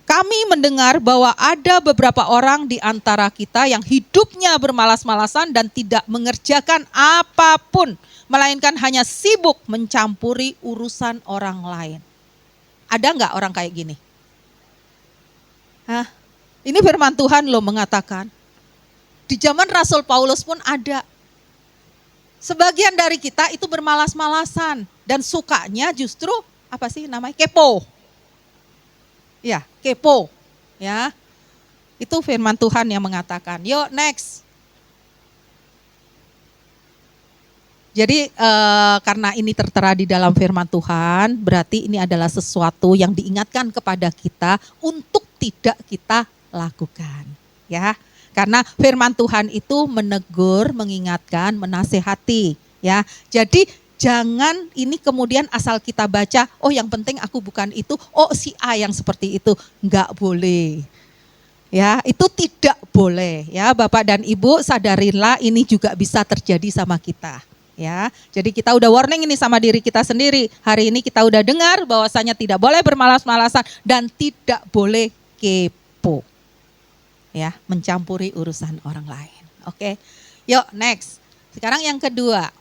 kami mendengar bahwa ada beberapa orang di antara kita yang hidupnya bermalas-malasan dan tidak mengerjakan apapun, melainkan hanya sibuk mencampuri urusan orang lain. Ada enggak orang kayak gini? Hah? Ini firman Tuhan loh mengatakan. Di zaman Rasul Paulus pun ada. Sebagian dari kita itu bermalas-malasan. Dan sukanya justru, apa sih namanya? Kepo. Ya, kepo. Ya. Itu firman Tuhan yang mengatakan. Yuk next. Jadi karena ini tertera di dalam firman Tuhan, berarti ini adalah sesuatu yang diingatkan kepada kita untuk tidak kita lakukan. Ya, karena firman Tuhan itu menegur, mengingatkan, menasehati. Ya, jadi jangan ini kemudian asal kita baca, oh yang penting aku bukan itu, oh si A yang seperti itu, enggak boleh. Ya, itu tidak boleh. Ya, Bapak dan Ibu sadarilah ini juga bisa terjadi sama kita. Ya, jadi kita udah warning ini sama diri kita sendiri. Hari ini kita udah dengar bahwasanya tidak boleh bermalas-malasan dan tidak boleh kepo. Ya, mencampuri urusan orang lain. Oke. Yuk, next. Sekarang yang kedua.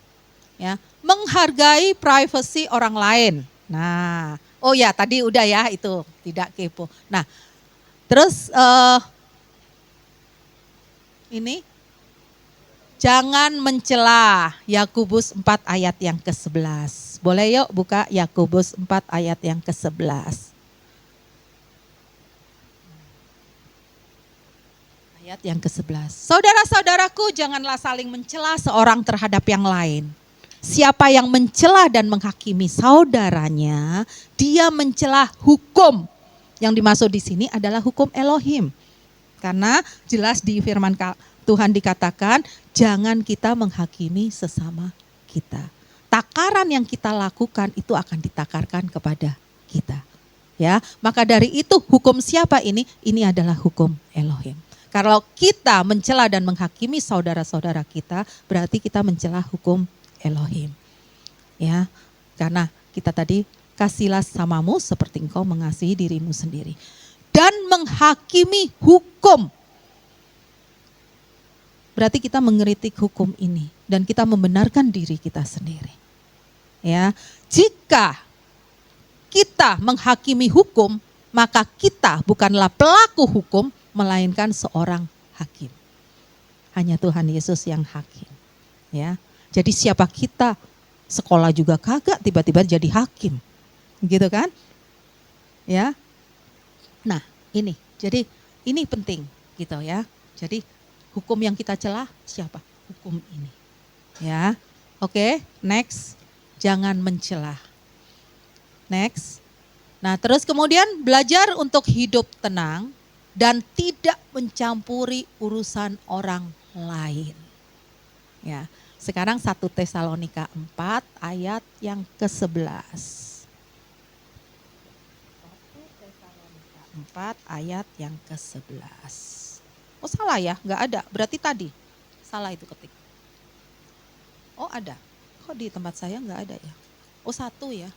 Ya, menghargai privasi orang lain. Nah, oh ya tadi udah ya itu, tidak kepo. Nah, terus ini Jangan mencela. Yakobus 4 ayat yang ke-11. Boleh yuk buka Yakobus 4 ayat yang ke-11. Ayat yang ke-11. Saudara-saudaraku, janganlah saling mencela seorang terhadap yang lain. Siapa yang mencela dan menghakimi saudaranya, dia mencela hukum. Yang dimaksud di sini adalah hukum Elohim. Karena jelas di firman Tuhan dikatakan, jangan kita menghakimi sesama kita. Takaran yang kita lakukan itu akan ditakarkan kepada kita. Ya, maka dari itu hukum siapa ini? Ini adalah hukum Elohim. Kalau kita mencela dan menghakimi saudara-saudara kita, berarti kita mencela hukum Elohim. Ya, karena kita tadi kasihlah samamu seperti engkau mengasihi dirimu sendiri. Dan menghakimi hukum. Berarti kita mengkritik hukum ini dan kita membenarkan diri kita sendiri. Ya, jika kita menghakimi hukum, maka kita bukanlah pelaku hukum, melainkan seorang hakim. Hanya Tuhan Yesus yang hakim. Ya, jadi siapa kita? Sekolah juga kagak tiba-tiba jadi hakim. Gitu kan? Ya. Nah, ini. Jadi ini penting gitu ya. Jadi hukum yang kita celah siapa? Hukum ini. Ya. Oke, next. Jangan mencela. Next. Nah, terus kemudian belajar untuk hidup tenang dan tidak mencampuri urusan orang lain. Ya. Sekarang 1 Tesalonika 4 ayat yang ke-11. 1 Tesalonika 4 ayat yang ke-11. Oh salah ya, enggak ada. Berarti tadi salah itu ketik. Oh ada. Kok di tempat saya enggak ada ya? Oh 1 ya.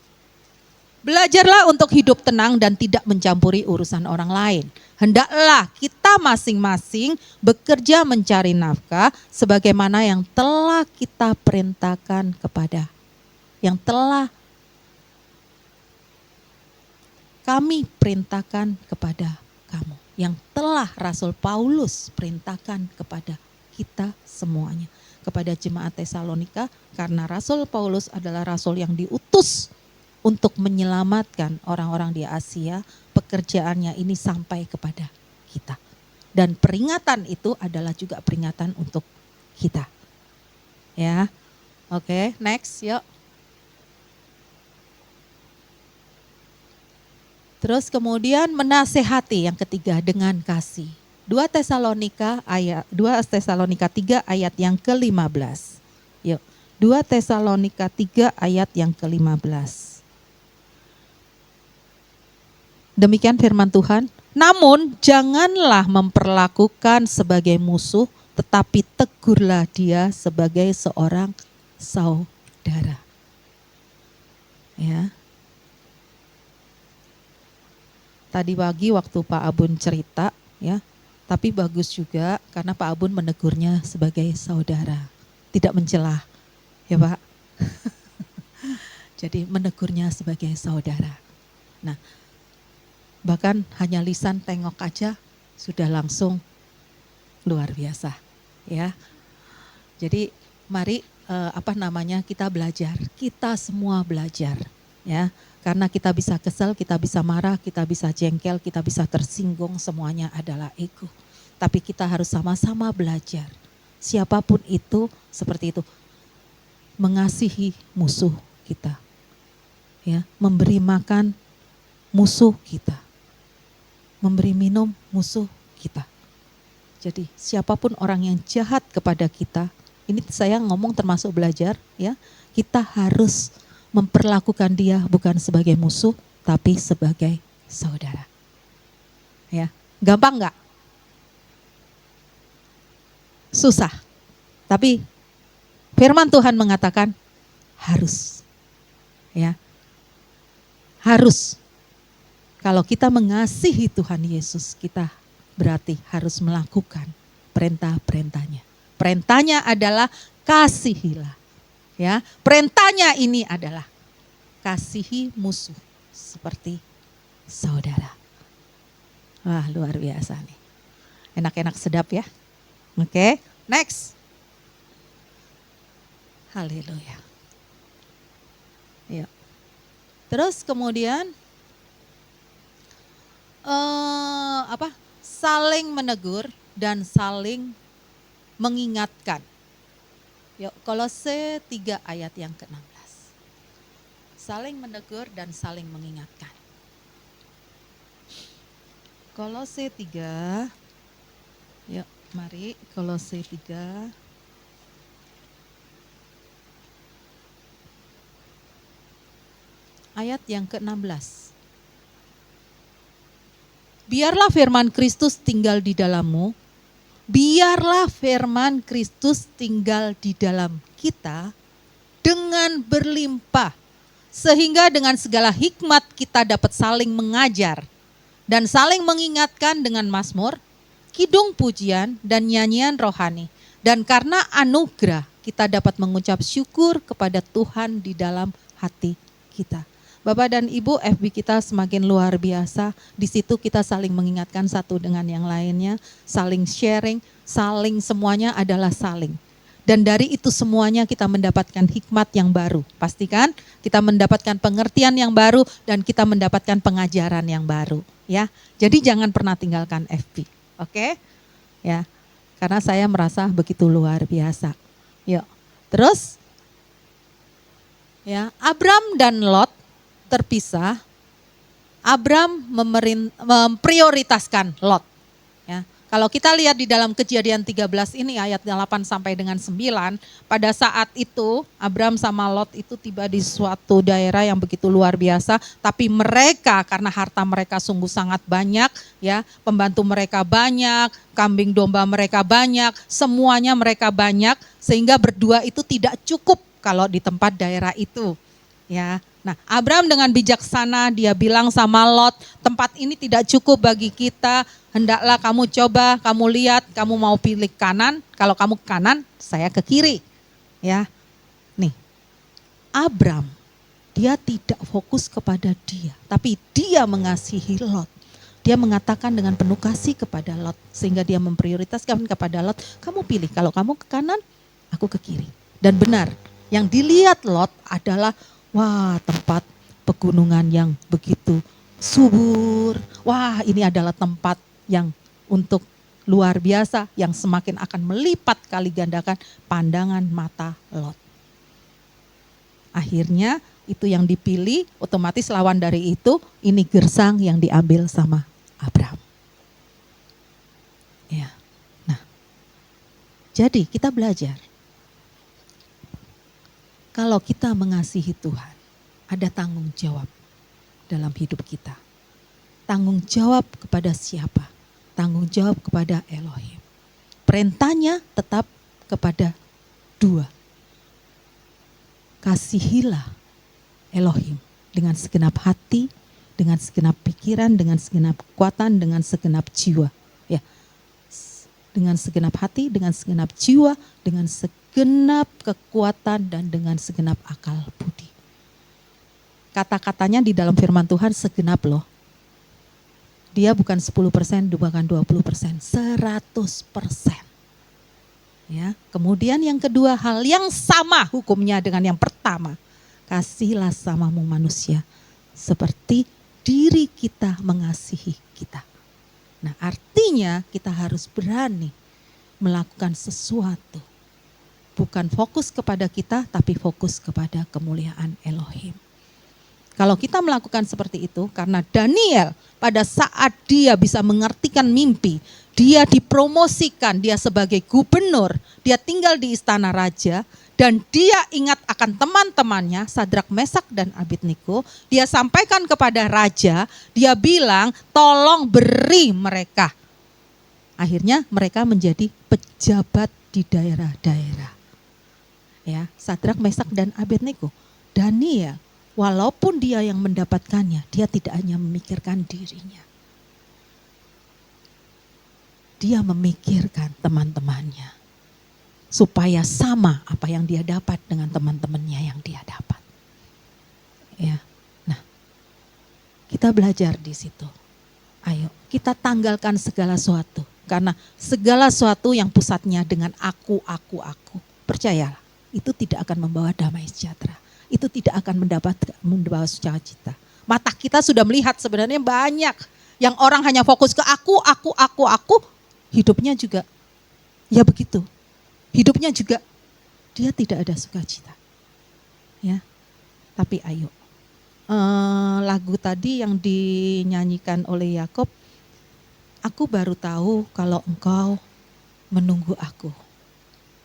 Belajarlah untuk hidup tenang dan tidak mencampuri urusan orang lain. Hendaklah kita masing-masing bekerja mencari nafkah sebagaimana yang telah kita perintahkan kepada, yang telah kami perintahkan kepada kamu, yang telah Rasul Paulus perintahkan kepada kita semuanya, kepada jemaat Tesalonika, karena Rasul Paulus adalah rasul yang diutus untuk menyelamatkan orang-orang di Asia. Pekerjaannya ini sampai kepada kita. Dan peringatan itu adalah juga peringatan untuk kita. Ya, oke, next, yuk. Terus kemudian menasehati yang ketiga dengan kasih. 2 Tesalonika 3 ayat yang ke-15. Yuk, 2 Tesalonika 3 ayat yang ke-15. Demikian firman Tuhan. Namun janganlah memperlakukan sebagai musuh, tetapi tegurlah dia sebagai seorang saudara. Ya. Tadi pagi waktu Pak Abun cerita, ya, tapi bagus juga karena Pak Abun menegurnya sebagai saudara, tidak mencela, ya Pak. Jadi menegurnya sebagai saudara. Nah, bahkan hanya lisan tengok aja sudah langsung luar biasa, ya. Jadi mari kita belajar, kita semua belajar, ya. Karena kita bisa kesel, kita bisa marah, kita bisa jengkel, kita bisa tersinggung, semuanya adalah ego. Tapi kita harus sama-sama belajar. Siapapun itu seperti itu, mengasihi musuh kita, ya, memberi makan musuh kita, memberi minum musuh kita. Jadi siapapun orang yang jahat kepada kita, ini saya ngomong termasuk belajar, ya, kita harus memperlakukan dia bukan sebagai musuh, tapi sebagai saudara. Ya, gampang nggak? Susah. Tapi firman Tuhan mengatakan harus. Ya. Harus. Kalau kita mengasihi Tuhan Yesus, kita berarti harus melakukan perintah-perintahnya. Perintahnya adalah kasihilah. Ya, perintahnya ini adalah kasihi musuh seperti saudara. Wah, luar biasa nih. Enak-enak sedap ya. Oke, next. Haleluya. Ya. Terus kemudian saling menegur dan saling mengingatkan. Yuk, Kolose 3 ayat yang ke-16. Saling menegur dan saling mengingatkan. Kolose 3. Yuk, mari Kolose 3. Ayat yang ke-16. Biarlah firman Kristus tinggal di dalammu. Biarlah firman Kristus tinggal di dalam kita dengan berlimpah. Sehingga dengan segala hikmat kita dapat saling mengajar dan saling mengingatkan dengan mazmur, kidung pujian dan nyanyian rohani. Dan karena anugerah kita dapat mengucap syukur kepada Tuhan di dalam hati kita. Bapak dan Ibu, FB kita semakin luar biasa. Di situ kita saling mengingatkan satu dengan yang lainnya, saling sharing, saling semuanya adalah saling. Dan dari itu semuanya kita mendapatkan hikmat yang baru. Pastikan kita mendapatkan pengertian yang baru dan kita mendapatkan pengajaran yang baru, ya. Jadi jangan pernah tinggalkan FB. Oke? Ya. Karena saya merasa begitu luar biasa. Yuk. Terus ya, Abram dan Lot terpisah. Abram memprioritaskan Lot. Ya. Kalau kita lihat di dalam Kejadian 13 ini ayat 8 sampai dengan 9, pada saat itu Abram sama Lot itu tiba di suatu daerah yang begitu luar biasa, tapi mereka karena harta mereka sungguh sangat banyak, ya, pembantu mereka banyak, kambing domba mereka banyak, semuanya mereka banyak, sehingga berdua itu tidak cukup kalau di tempat daerah itu, ya. Nah, Abram dengan bijaksana dia bilang sama Lot, tempat ini tidak cukup bagi kita, hendaklah kamu coba, kamu lihat, kamu mau pilih kanan, kalau kamu ke kanan, saya ke kiri. Ya. Nih, Abram, dia tidak fokus kepada dia, tapi dia mengasihi Lot. Dia mengatakan dengan penuh kasih kepada Lot, sehingga dia memprioritaskan kepada Lot, kamu pilih, kalau kamu ke kanan, aku ke kiri. Dan benar, yang dilihat Lot adalah wah, tempat pegunungan yang begitu subur. Wah, ini adalah tempat yang untuk luar biasa, yang semakin akan melipat kali gandakan pandangan mata Lot. Akhirnya itu yang dipilih, otomatis lawan dari itu, ini gersang yang diambil sama Abram. Ya. Nah, jadi kita belajar. Kalau kita mengasihi Tuhan, ada tanggung jawab dalam hidup kita. Tanggung jawab kepada siapa? Tanggung jawab kepada Elohim. Perintahnya tetap kepada dua. Kasihilah Elohim dengan segenap hati, dengan segenap pikiran, dengan segenap kekuatan, dengan segenap jiwa. Ya, dengan segenap hati, dengan segenap jiwa, dengan segenap kekuatan dan dengan segenap akal budi. Kata-katanya di dalam firman Tuhan segenap loh. Dia bukan 10%, bukan 20%, 100%. Ya, kemudian yang kedua, hal yang sama hukumnya dengan yang pertama. Kasihlah samamu manusia seperti diri kita mengasihi kita. Nah, artinya kita harus berani melakukan sesuatu. Bukan fokus kepada kita, tapi fokus kepada kemuliaan Elohim. Kalau kita melakukan seperti itu, karena Daniel pada saat dia bisa mengertikan mimpi, dia dipromosikan, dia sebagai gubernur, dia tinggal di istana raja, dan dia ingat akan teman-temannya, Sadrak, Mesak, dan Abednego, dia sampaikan kepada raja, dia bilang, tolong beri mereka. Akhirnya mereka menjadi pejabat di daerah-daerah. Ya, Sadrak, Mesak, dan Abednego. Daniel, walaupun dia yang mendapatkannya, dia tidak hanya memikirkan dirinya. Dia memikirkan teman-temannya. Supaya sama apa yang dia dapat dengan teman-temannya yang dia dapat. Ya, nah, kita belajar di situ. Ayo, kita tanggalkan segala sesuatu. Karena segala sesuatu yang pusatnya dengan aku. Percayalah, itu tidak akan membawa damai sejahtera. Itu tidak akan membawa sukacita. Mata kita sudah melihat sebenarnya banyak yang orang hanya fokus ke aku, hidupnya juga ya begitu. Hidupnya juga dia tidak ada sukacita. Ya. Tapi ayo. Lagu tadi yang dinyanyikan oleh Yakob, aku baru tahu kalau engkau menunggu aku.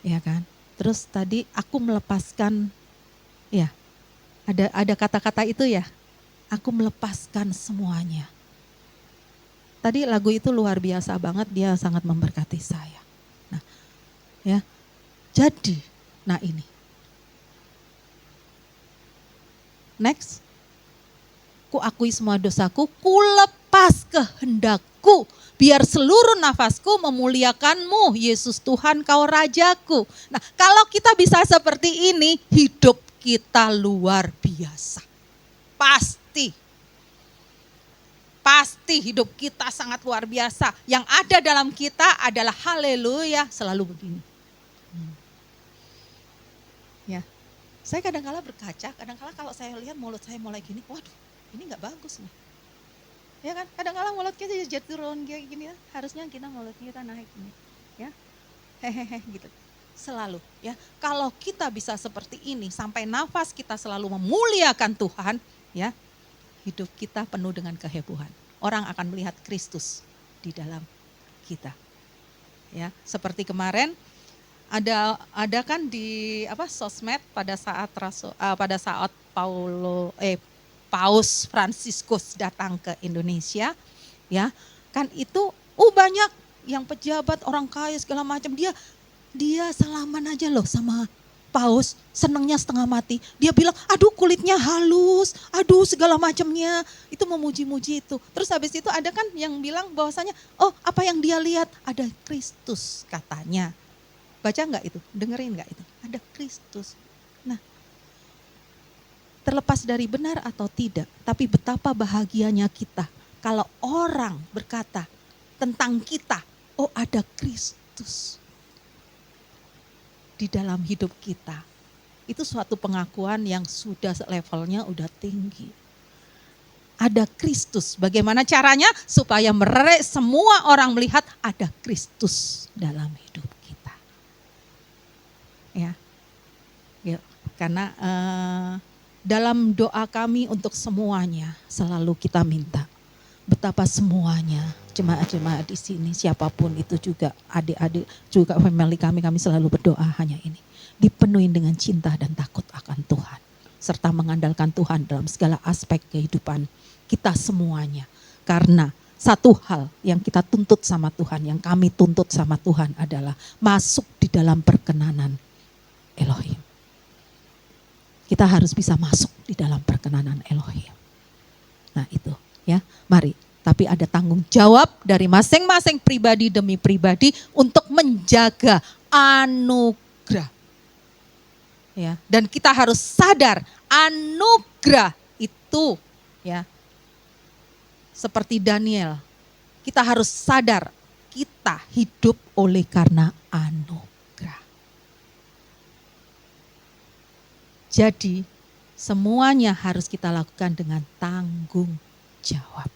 Ya kan? Terus tadi aku melepaskan, ya ada kata-kata itu ya, aku melepaskan semuanya. Tadi lagu itu luar biasa banget, dia sangat memberkati saya. Nah, ya, jadi, nah ini. Next, ku akui semua dosaku, ku lepas kehendakku, biar seluruh nafasku memuliakanmu, Yesus Tuhan kau Rajaku. Nah kalau kita bisa seperti ini, hidup kita luar biasa. Pasti hidup kita sangat luar biasa. Yang ada dalam kita adalah haleluya, selalu begini. Ya, saya kadang-kala berkaca, kadang-kala kalau saya lihat mulut saya mulai gini, waduh ini gak bagus nih. Ya kan, kadang-kadang mulut kita jadi turun kayak gini ya. Harusnya kita mulut kita naik nih. Ya. Hehehe gitu. Selalu ya. Kalau kita bisa seperti ini sampai nafas kita selalu memuliakan Tuhan, ya. Hidup kita penuh dengan kehebohan. Orang akan melihat Kristus di dalam kita. Ya, seperti kemarin ada kan di sosmed pada saat Paus Fransiskus datang ke Indonesia, ya kan itu banyak yang pejabat orang kaya segala macam, dia salaman aja loh sama Paus, senangnya setengah mati. Dia bilang, aduh kulitnya halus, aduh segala macamnya, itu memuji-muji itu. Terus habis itu ada kan yang bilang bahwasanya, oh apa yang dia lihat ada Kristus katanya. Baca nggak itu? Dengerin nggak itu? Ada Kristus. Nah, terlepas dari benar atau tidak, tapi betapa bahagianya kita kalau orang berkata tentang kita, oh ada Kristus di dalam hidup kita. Itu suatu pengakuan yang sudah levelnya udah tinggi. Ada Kristus. Bagaimana caranya? Supaya semua orang melihat ada Kristus dalam hidup kita. Ya, karena dalam doa kami untuk semuanya selalu kita minta betapa semuanya jemaat-jemaat di sini, siapapun itu juga adik-adik juga family kami selalu berdoa hanya ini, dipenuhi dengan cinta dan takut akan Tuhan serta mengandalkan Tuhan dalam segala aspek kehidupan kita semuanya. Karena satu hal yang kita tuntut sama Tuhan, yang kami tuntut sama Tuhan adalah masuk di dalam perkenanan Elohim. Kita harus bisa masuk di dalam perkenanan Elohim. Nah itu ya, mari. Tapi ada tanggung jawab dari masing-masing pribadi demi pribadi untuk menjaga anugerah. Ya, dan kita harus sadar anugerah itu ya. Seperti Daniel, kita harus sadar kita hidup oleh karena anugerah. Jadi semuanya harus kita lakukan dengan tanggung jawab.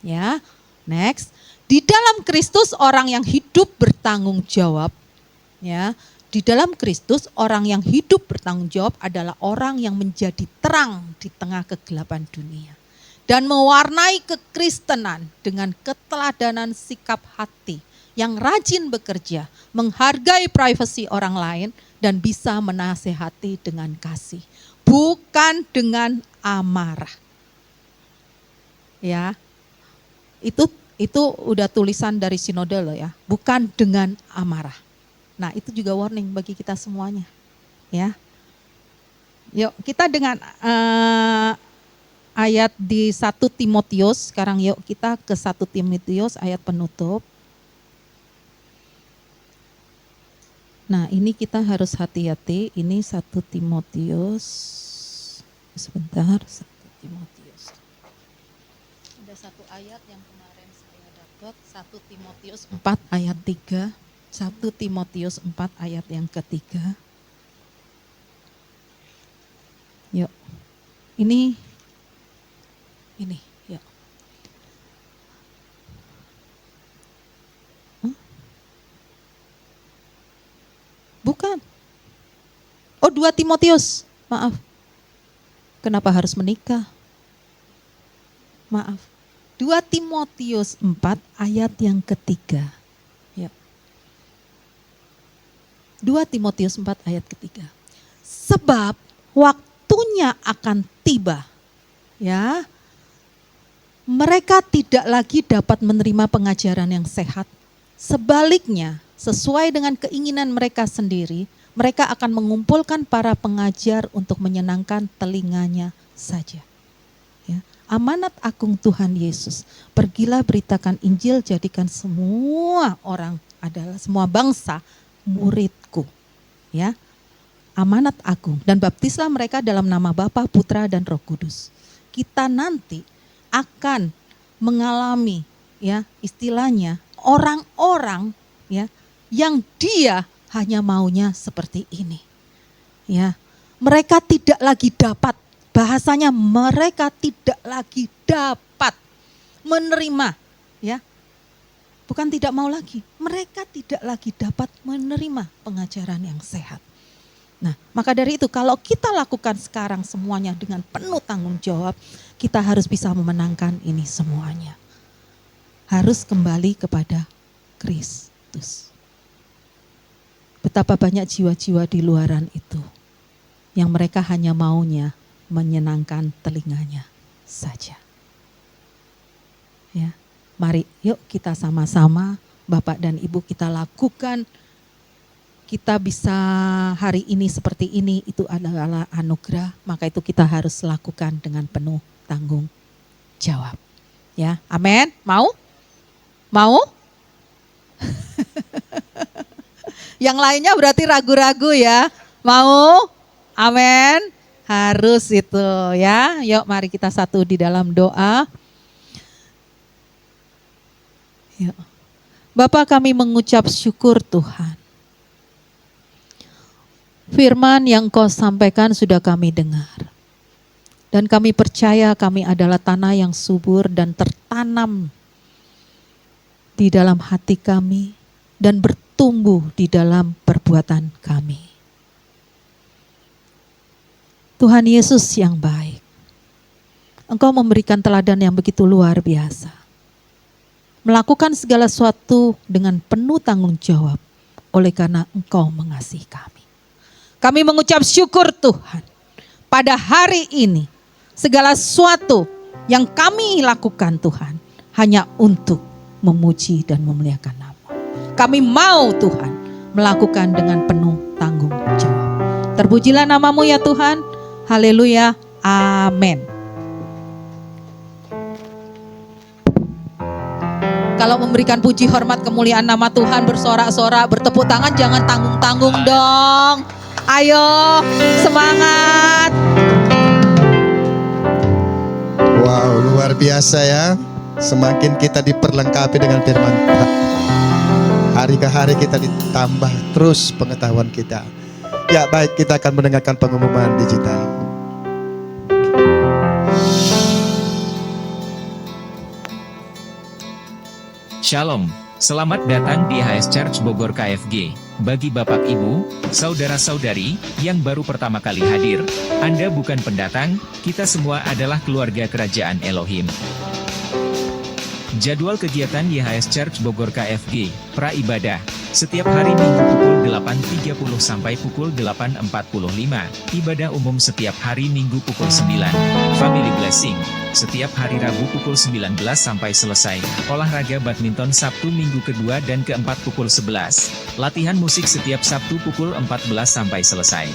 Ya, next. Di dalam Kristus orang yang hidup bertanggung jawab. Ya, di dalam Kristus orang yang hidup bertanggung jawab adalah orang yang menjadi terang di tengah kegelapan dunia. Dan mewarnai kekristenan dengan keteladanan sikap hati yang rajin bekerja, menghargai privasi orang lain, dan bisa menasehati dengan kasih, bukan dengan amarah. Ya, itu udah tulisan dari sinode loh ya, bukan dengan amarah. Nah itu juga warning bagi kita semuanya. Ya, yuk kita dengan ayat di 1 Timotius, sekarang yuk kita ke 1 Timotius ayat penutup. Nah ini kita harus hati-hati, ini 1 Timotius, sebentar, 1 Timotius. Ada satu ayat yang kemarin saya dapat, 1 Timotius 4 ayat 3, 1 Timotius 4 ayat yang ketiga. Yuk. Ini. Yuk. Bukan. Oh, 2 Timotius. Maaf. Kenapa harus menikah? Maaf. 2 Timotius 4 ayat yang ketiga. Ya. 2 Timotius 4 ayat ketiga. Sebab waktunya akan tiba. Ya. Mereka tidak lagi dapat menerima pengajaran yang sehat. Sebaliknya, sesuai dengan keinginan mereka sendiri, mereka akan mengumpulkan para pengajar untuk menyenangkan telinganya saja. Ya. Amanat agung Tuhan Yesus, pergilah beritakan Injil, jadikan semua orang adalah semua bangsa muridku. Ya. Amanat agung, dan baptislah mereka dalam nama Bapa, Putra dan Roh Kudus. Kita nanti akan mengalami, ya, istilahnya orang-orang, ya, yang dia hanya maunya seperti ini. Ya, mereka tidak lagi dapat, bahasanya mereka tidak lagi dapat menerima, ya. Bukan tidak mau lagi, mereka tidak lagi dapat menerima pengajaran yang sehat. Nah, maka dari itu kalau kita lakukan sekarang semuanya dengan penuh tanggung jawab, kita harus bisa memenangkan ini semuanya. Harus kembali kepada Kristus. Betapa banyak jiwa-jiwa di luaran itu yang mereka hanya maunya menyenangkan telinganya saja. Ya, mari yuk kita sama-sama Bapak dan Ibu kita lakukan. Kita bisa hari ini seperti ini, itu adalah anugerah, maka itu kita harus lakukan dengan penuh tanggung jawab. Ya, amin. Mau? Mau? Yang lainnya berarti ragu-ragu ya. Mau? Amin. Harus itu ya. Yuk mari kita satu di dalam doa. Yuk. Bapa, kami mengucap syukur Tuhan. Firman yang Kau sampaikan sudah kami dengar. Dan kami percaya kami adalah tanah yang subur dan tertanam di dalam hati kami dan bertumbuh di dalam perbuatan kami. Tuhan Yesus yang baik, Engkau memberikan teladan yang begitu luar biasa. Melakukan segala sesuatu dengan penuh tanggung jawab oleh karena Engkau mengasihi kami. Kami mengucap syukur Tuhan, pada hari ini segala sesuatu yang kami lakukan Tuhan hanya untuk memuji dan memuliakan nama. Kami mau Tuhan melakukan dengan penuh tanggung jawab. Terpujilah namamu ya Tuhan, haleluya, amin. Kalau memberikan puji hormat kemuliaan nama Tuhan, bersorak-sorak, bertepuk tangan, jangan tanggung-tanggung dong. Ayo, semangat. Wow, luar biasa ya. Semakin kita diperlengkapi dengan firman Tuhan, hari ke hari kita ditambah terus pengetahuan kita. Ya baik, kita akan mendengarkan pengumuman digital. Shalom, selamat datang di IHS Church Bogor KFG. Bagi Bapak Ibu, Saudara-saudari yang baru pertama kali hadir, Anda bukan pendatang, kita semua adalah keluarga kerajaan Elohim. Jadwal kegiatan YHS Church Bogor KFG, pra-ibadah, setiap hari Minggu pukul 8.30 sampai pukul 8.45, ibadah umum setiap hari Minggu pukul 9, Family Blessing, setiap hari Rabu pukul 19 sampai selesai, olahraga badminton Sabtu Minggu kedua dan keempat pukul 11, latihan musik setiap Sabtu pukul 14 sampai selesai.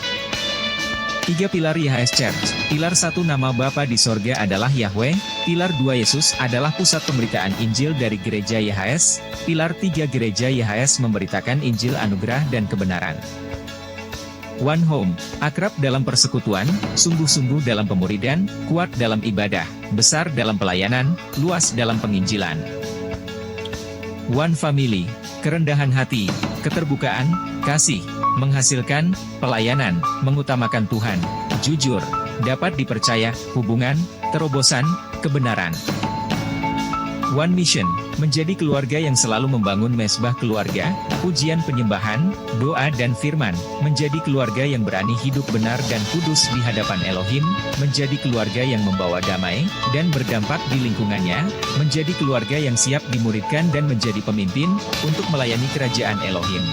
3 pilar YHS Church. Pilar 1 nama Bapa di sorga adalah Yahweh. Pilar 2 Yesus adalah pusat pemberitaan Injil dari gereja YHS. Pilar 3 gereja YHS memberitakan Injil anugerah dan kebenaran. One Home, akrab dalam persekutuan, sungguh-sungguh dalam pemuridan, kuat dalam ibadah, besar dalam pelayanan, luas dalam penginjilan. One Family, kerendahan hati, keterbukaan, kasih, menghasilkan, pelayanan, mengutamakan Tuhan, jujur, dapat dipercaya, hubungan, terobosan, kebenaran. One Mission, menjadi keluarga yang selalu membangun mesbah keluarga, pujian penyembahan, doa dan firman, menjadi keluarga yang berani hidup benar dan kudus di hadapan Elohim, menjadi keluarga yang membawa damai, dan berdampak di lingkungannya, menjadi keluarga yang siap dimuridkan dan menjadi pemimpin, untuk melayani kerajaan Elohim.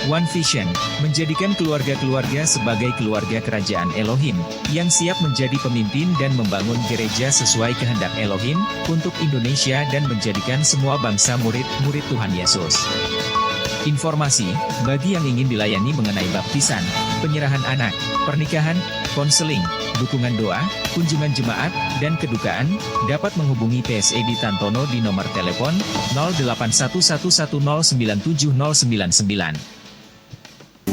One Vision, menjadikan keluarga-keluarga sebagai keluarga kerajaan Elohim, yang siap menjadi pemimpin dan membangun gereja sesuai kehendak Elohim, untuk Indonesia dan menjadikan semua bangsa murid-murid Tuhan Yesus. Informasi, bagi yang ingin dilayani mengenai baptisan, penyerahan anak, pernikahan, konseling, dukungan doa, kunjungan jemaat, dan kedukaan, dapat menghubungi PSE di Tantono di nomor telepon 0811109799.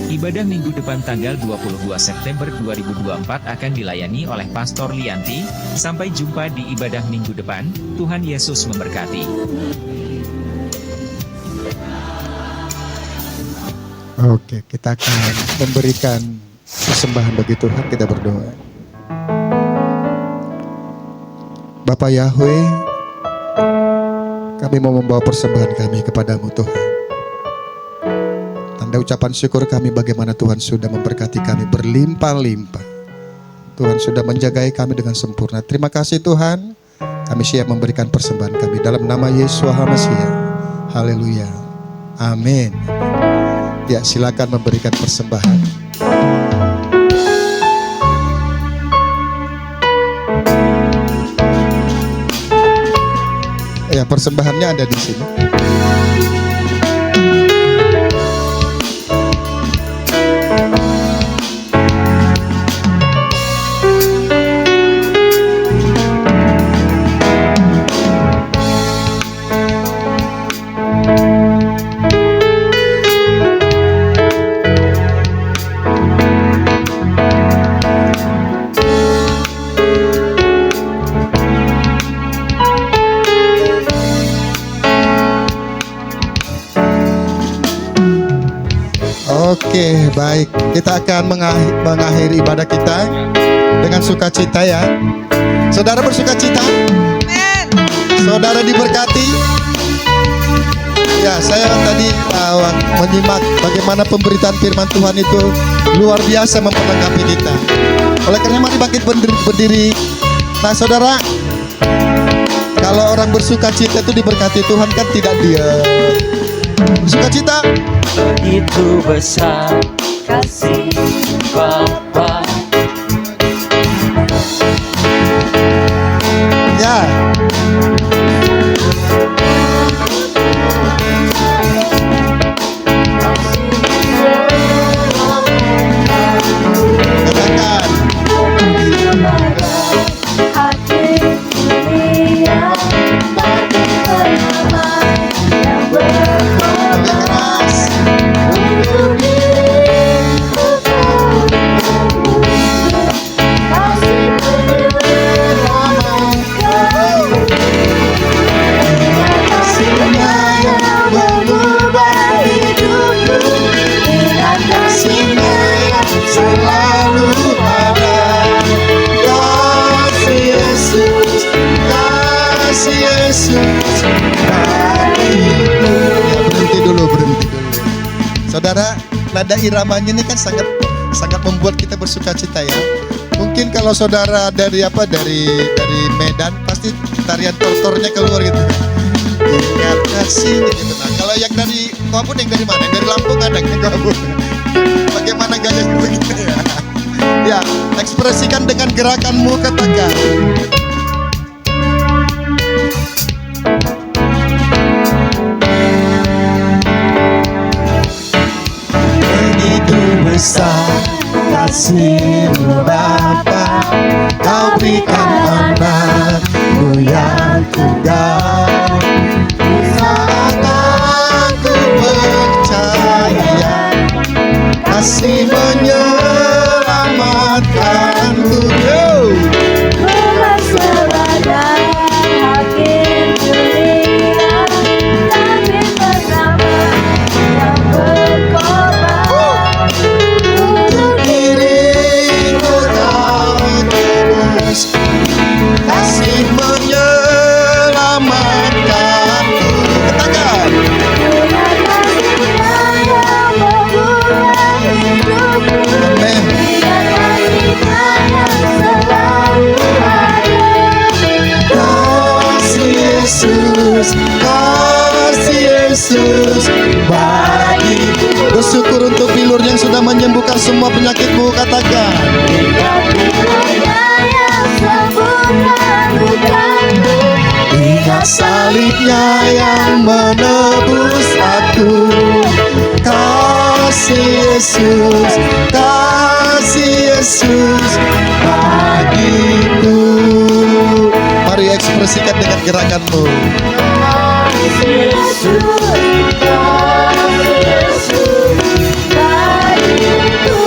Ibadah minggu depan tanggal 22 September 2024 akan dilayani oleh Pastor Lianti. Sampai jumpa di ibadah minggu depan. Tuhan Yesus memberkati. Oke, kita akan memberikan persembahan bagi Tuhan. Kita berdoa. Bapak Yahweh, kami mau membawa persembahan kami kepadamu Tuhan. Tanda ucapan syukur kami bagaimana Tuhan sudah memberkati kami berlimpah-limpah. Tuhan sudah menjagai kami dengan sempurna. Terima kasih Tuhan. Kami siap memberikan persembahan kami dalam nama Yesus HaMasiah. Haleluya. Amin. Ya, silakan memberikan persembahan. Ya, persembahannya ada di sini. Oke, baik. Kita akan mengakhiri ibadah kita dengan sukacita ya. Saudara bersukacita? Amen. Saudara diberkati? Ya, saya tadi menyimak bagaimana pemberitaan firman Tuhan itu luar biasa memperlengkapi kita. Oleh karena mari bangkit berdiri. Nah, saudara, kalau orang bersukacita itu diberkati Tuhan kan tidak diam. Bersukacita. Begitu besar kasih Bapa. Ya. Katakan. Hati dunia tapi bernama yang berkorban. Lebih keras. Untuk diriku kasih kasihnya yang mengubah hidupku dengan kasihnya yang Selalu ada. Kasih Yesus, kasih Yesus bagiku. Ya, berhenti dulu. Saudara, nada iramanya ini kan sangat membuat kita bersukacita ya. Mungkin kalau saudara dari Medan pasti tarian tortornya keluar gitu. Ingat kasih gitu. Nah, kalau yang dari kamu yang dari mana? Yang dari Lampung ada yang kamu. Bagaimana gayanya begitu ya? Ya, ekspresikan dengan gerakanmu, katakan. Begitu besar kasih-Mu Bapa, Kau berikan anakmu yang tunggal. Di saat aku percaya kasih menyelamatkanku. bukan sebagai hakim dunia tapi bernama yang berkorban. Untuk diriku menyembuhkan semua penyakitmu. Katakan. Hatinya yang sembuhkan lukaku. Ingat salibnya yang menebus aku. Kasih Yesus, kasih Yesus bagiku. Mari ekspresikan dengan gerakanmu. Kasih Yesus, kasih Yesus bagiku.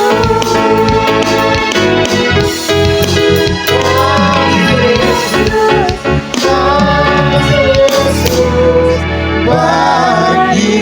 Bagiku.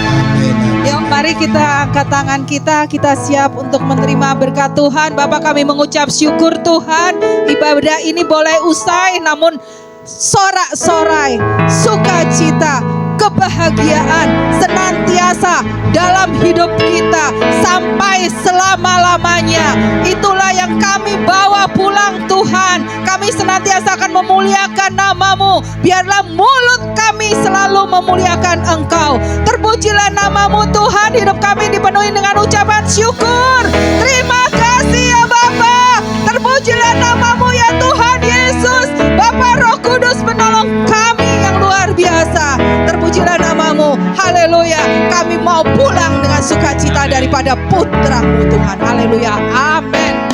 Amin. Yuk mari kita angkat tangan kita siap untuk menerima berkat Tuhan. Bapak, kami mengucap syukur Tuhan, ibadah ini boleh usai, namun sorak-sorai, sukacita, kebahagiaan senantiasa dalam hidup kita sampai selama-lamanya. Itulah yang kami bawa pulang Tuhan. Kami senantiasa akan memuliakan nama-Mu. Biarlah mulut kami selalu memuliakan Engkau. Terpujilah nama-Mu Tuhan. Hidup kami dipenuhi dengan ucapan syukur. Terima kasih ya Bapa. Terpujilah nama-Mu ya Tuhan Yesus. Bapa Roh Kudus penolong kami yang luar biasa. Terpujilah nama-Mu. Haleluya. Kami mau pulang dengan sukacita daripada putra-Mu Tuhan. Haleluya. Amin.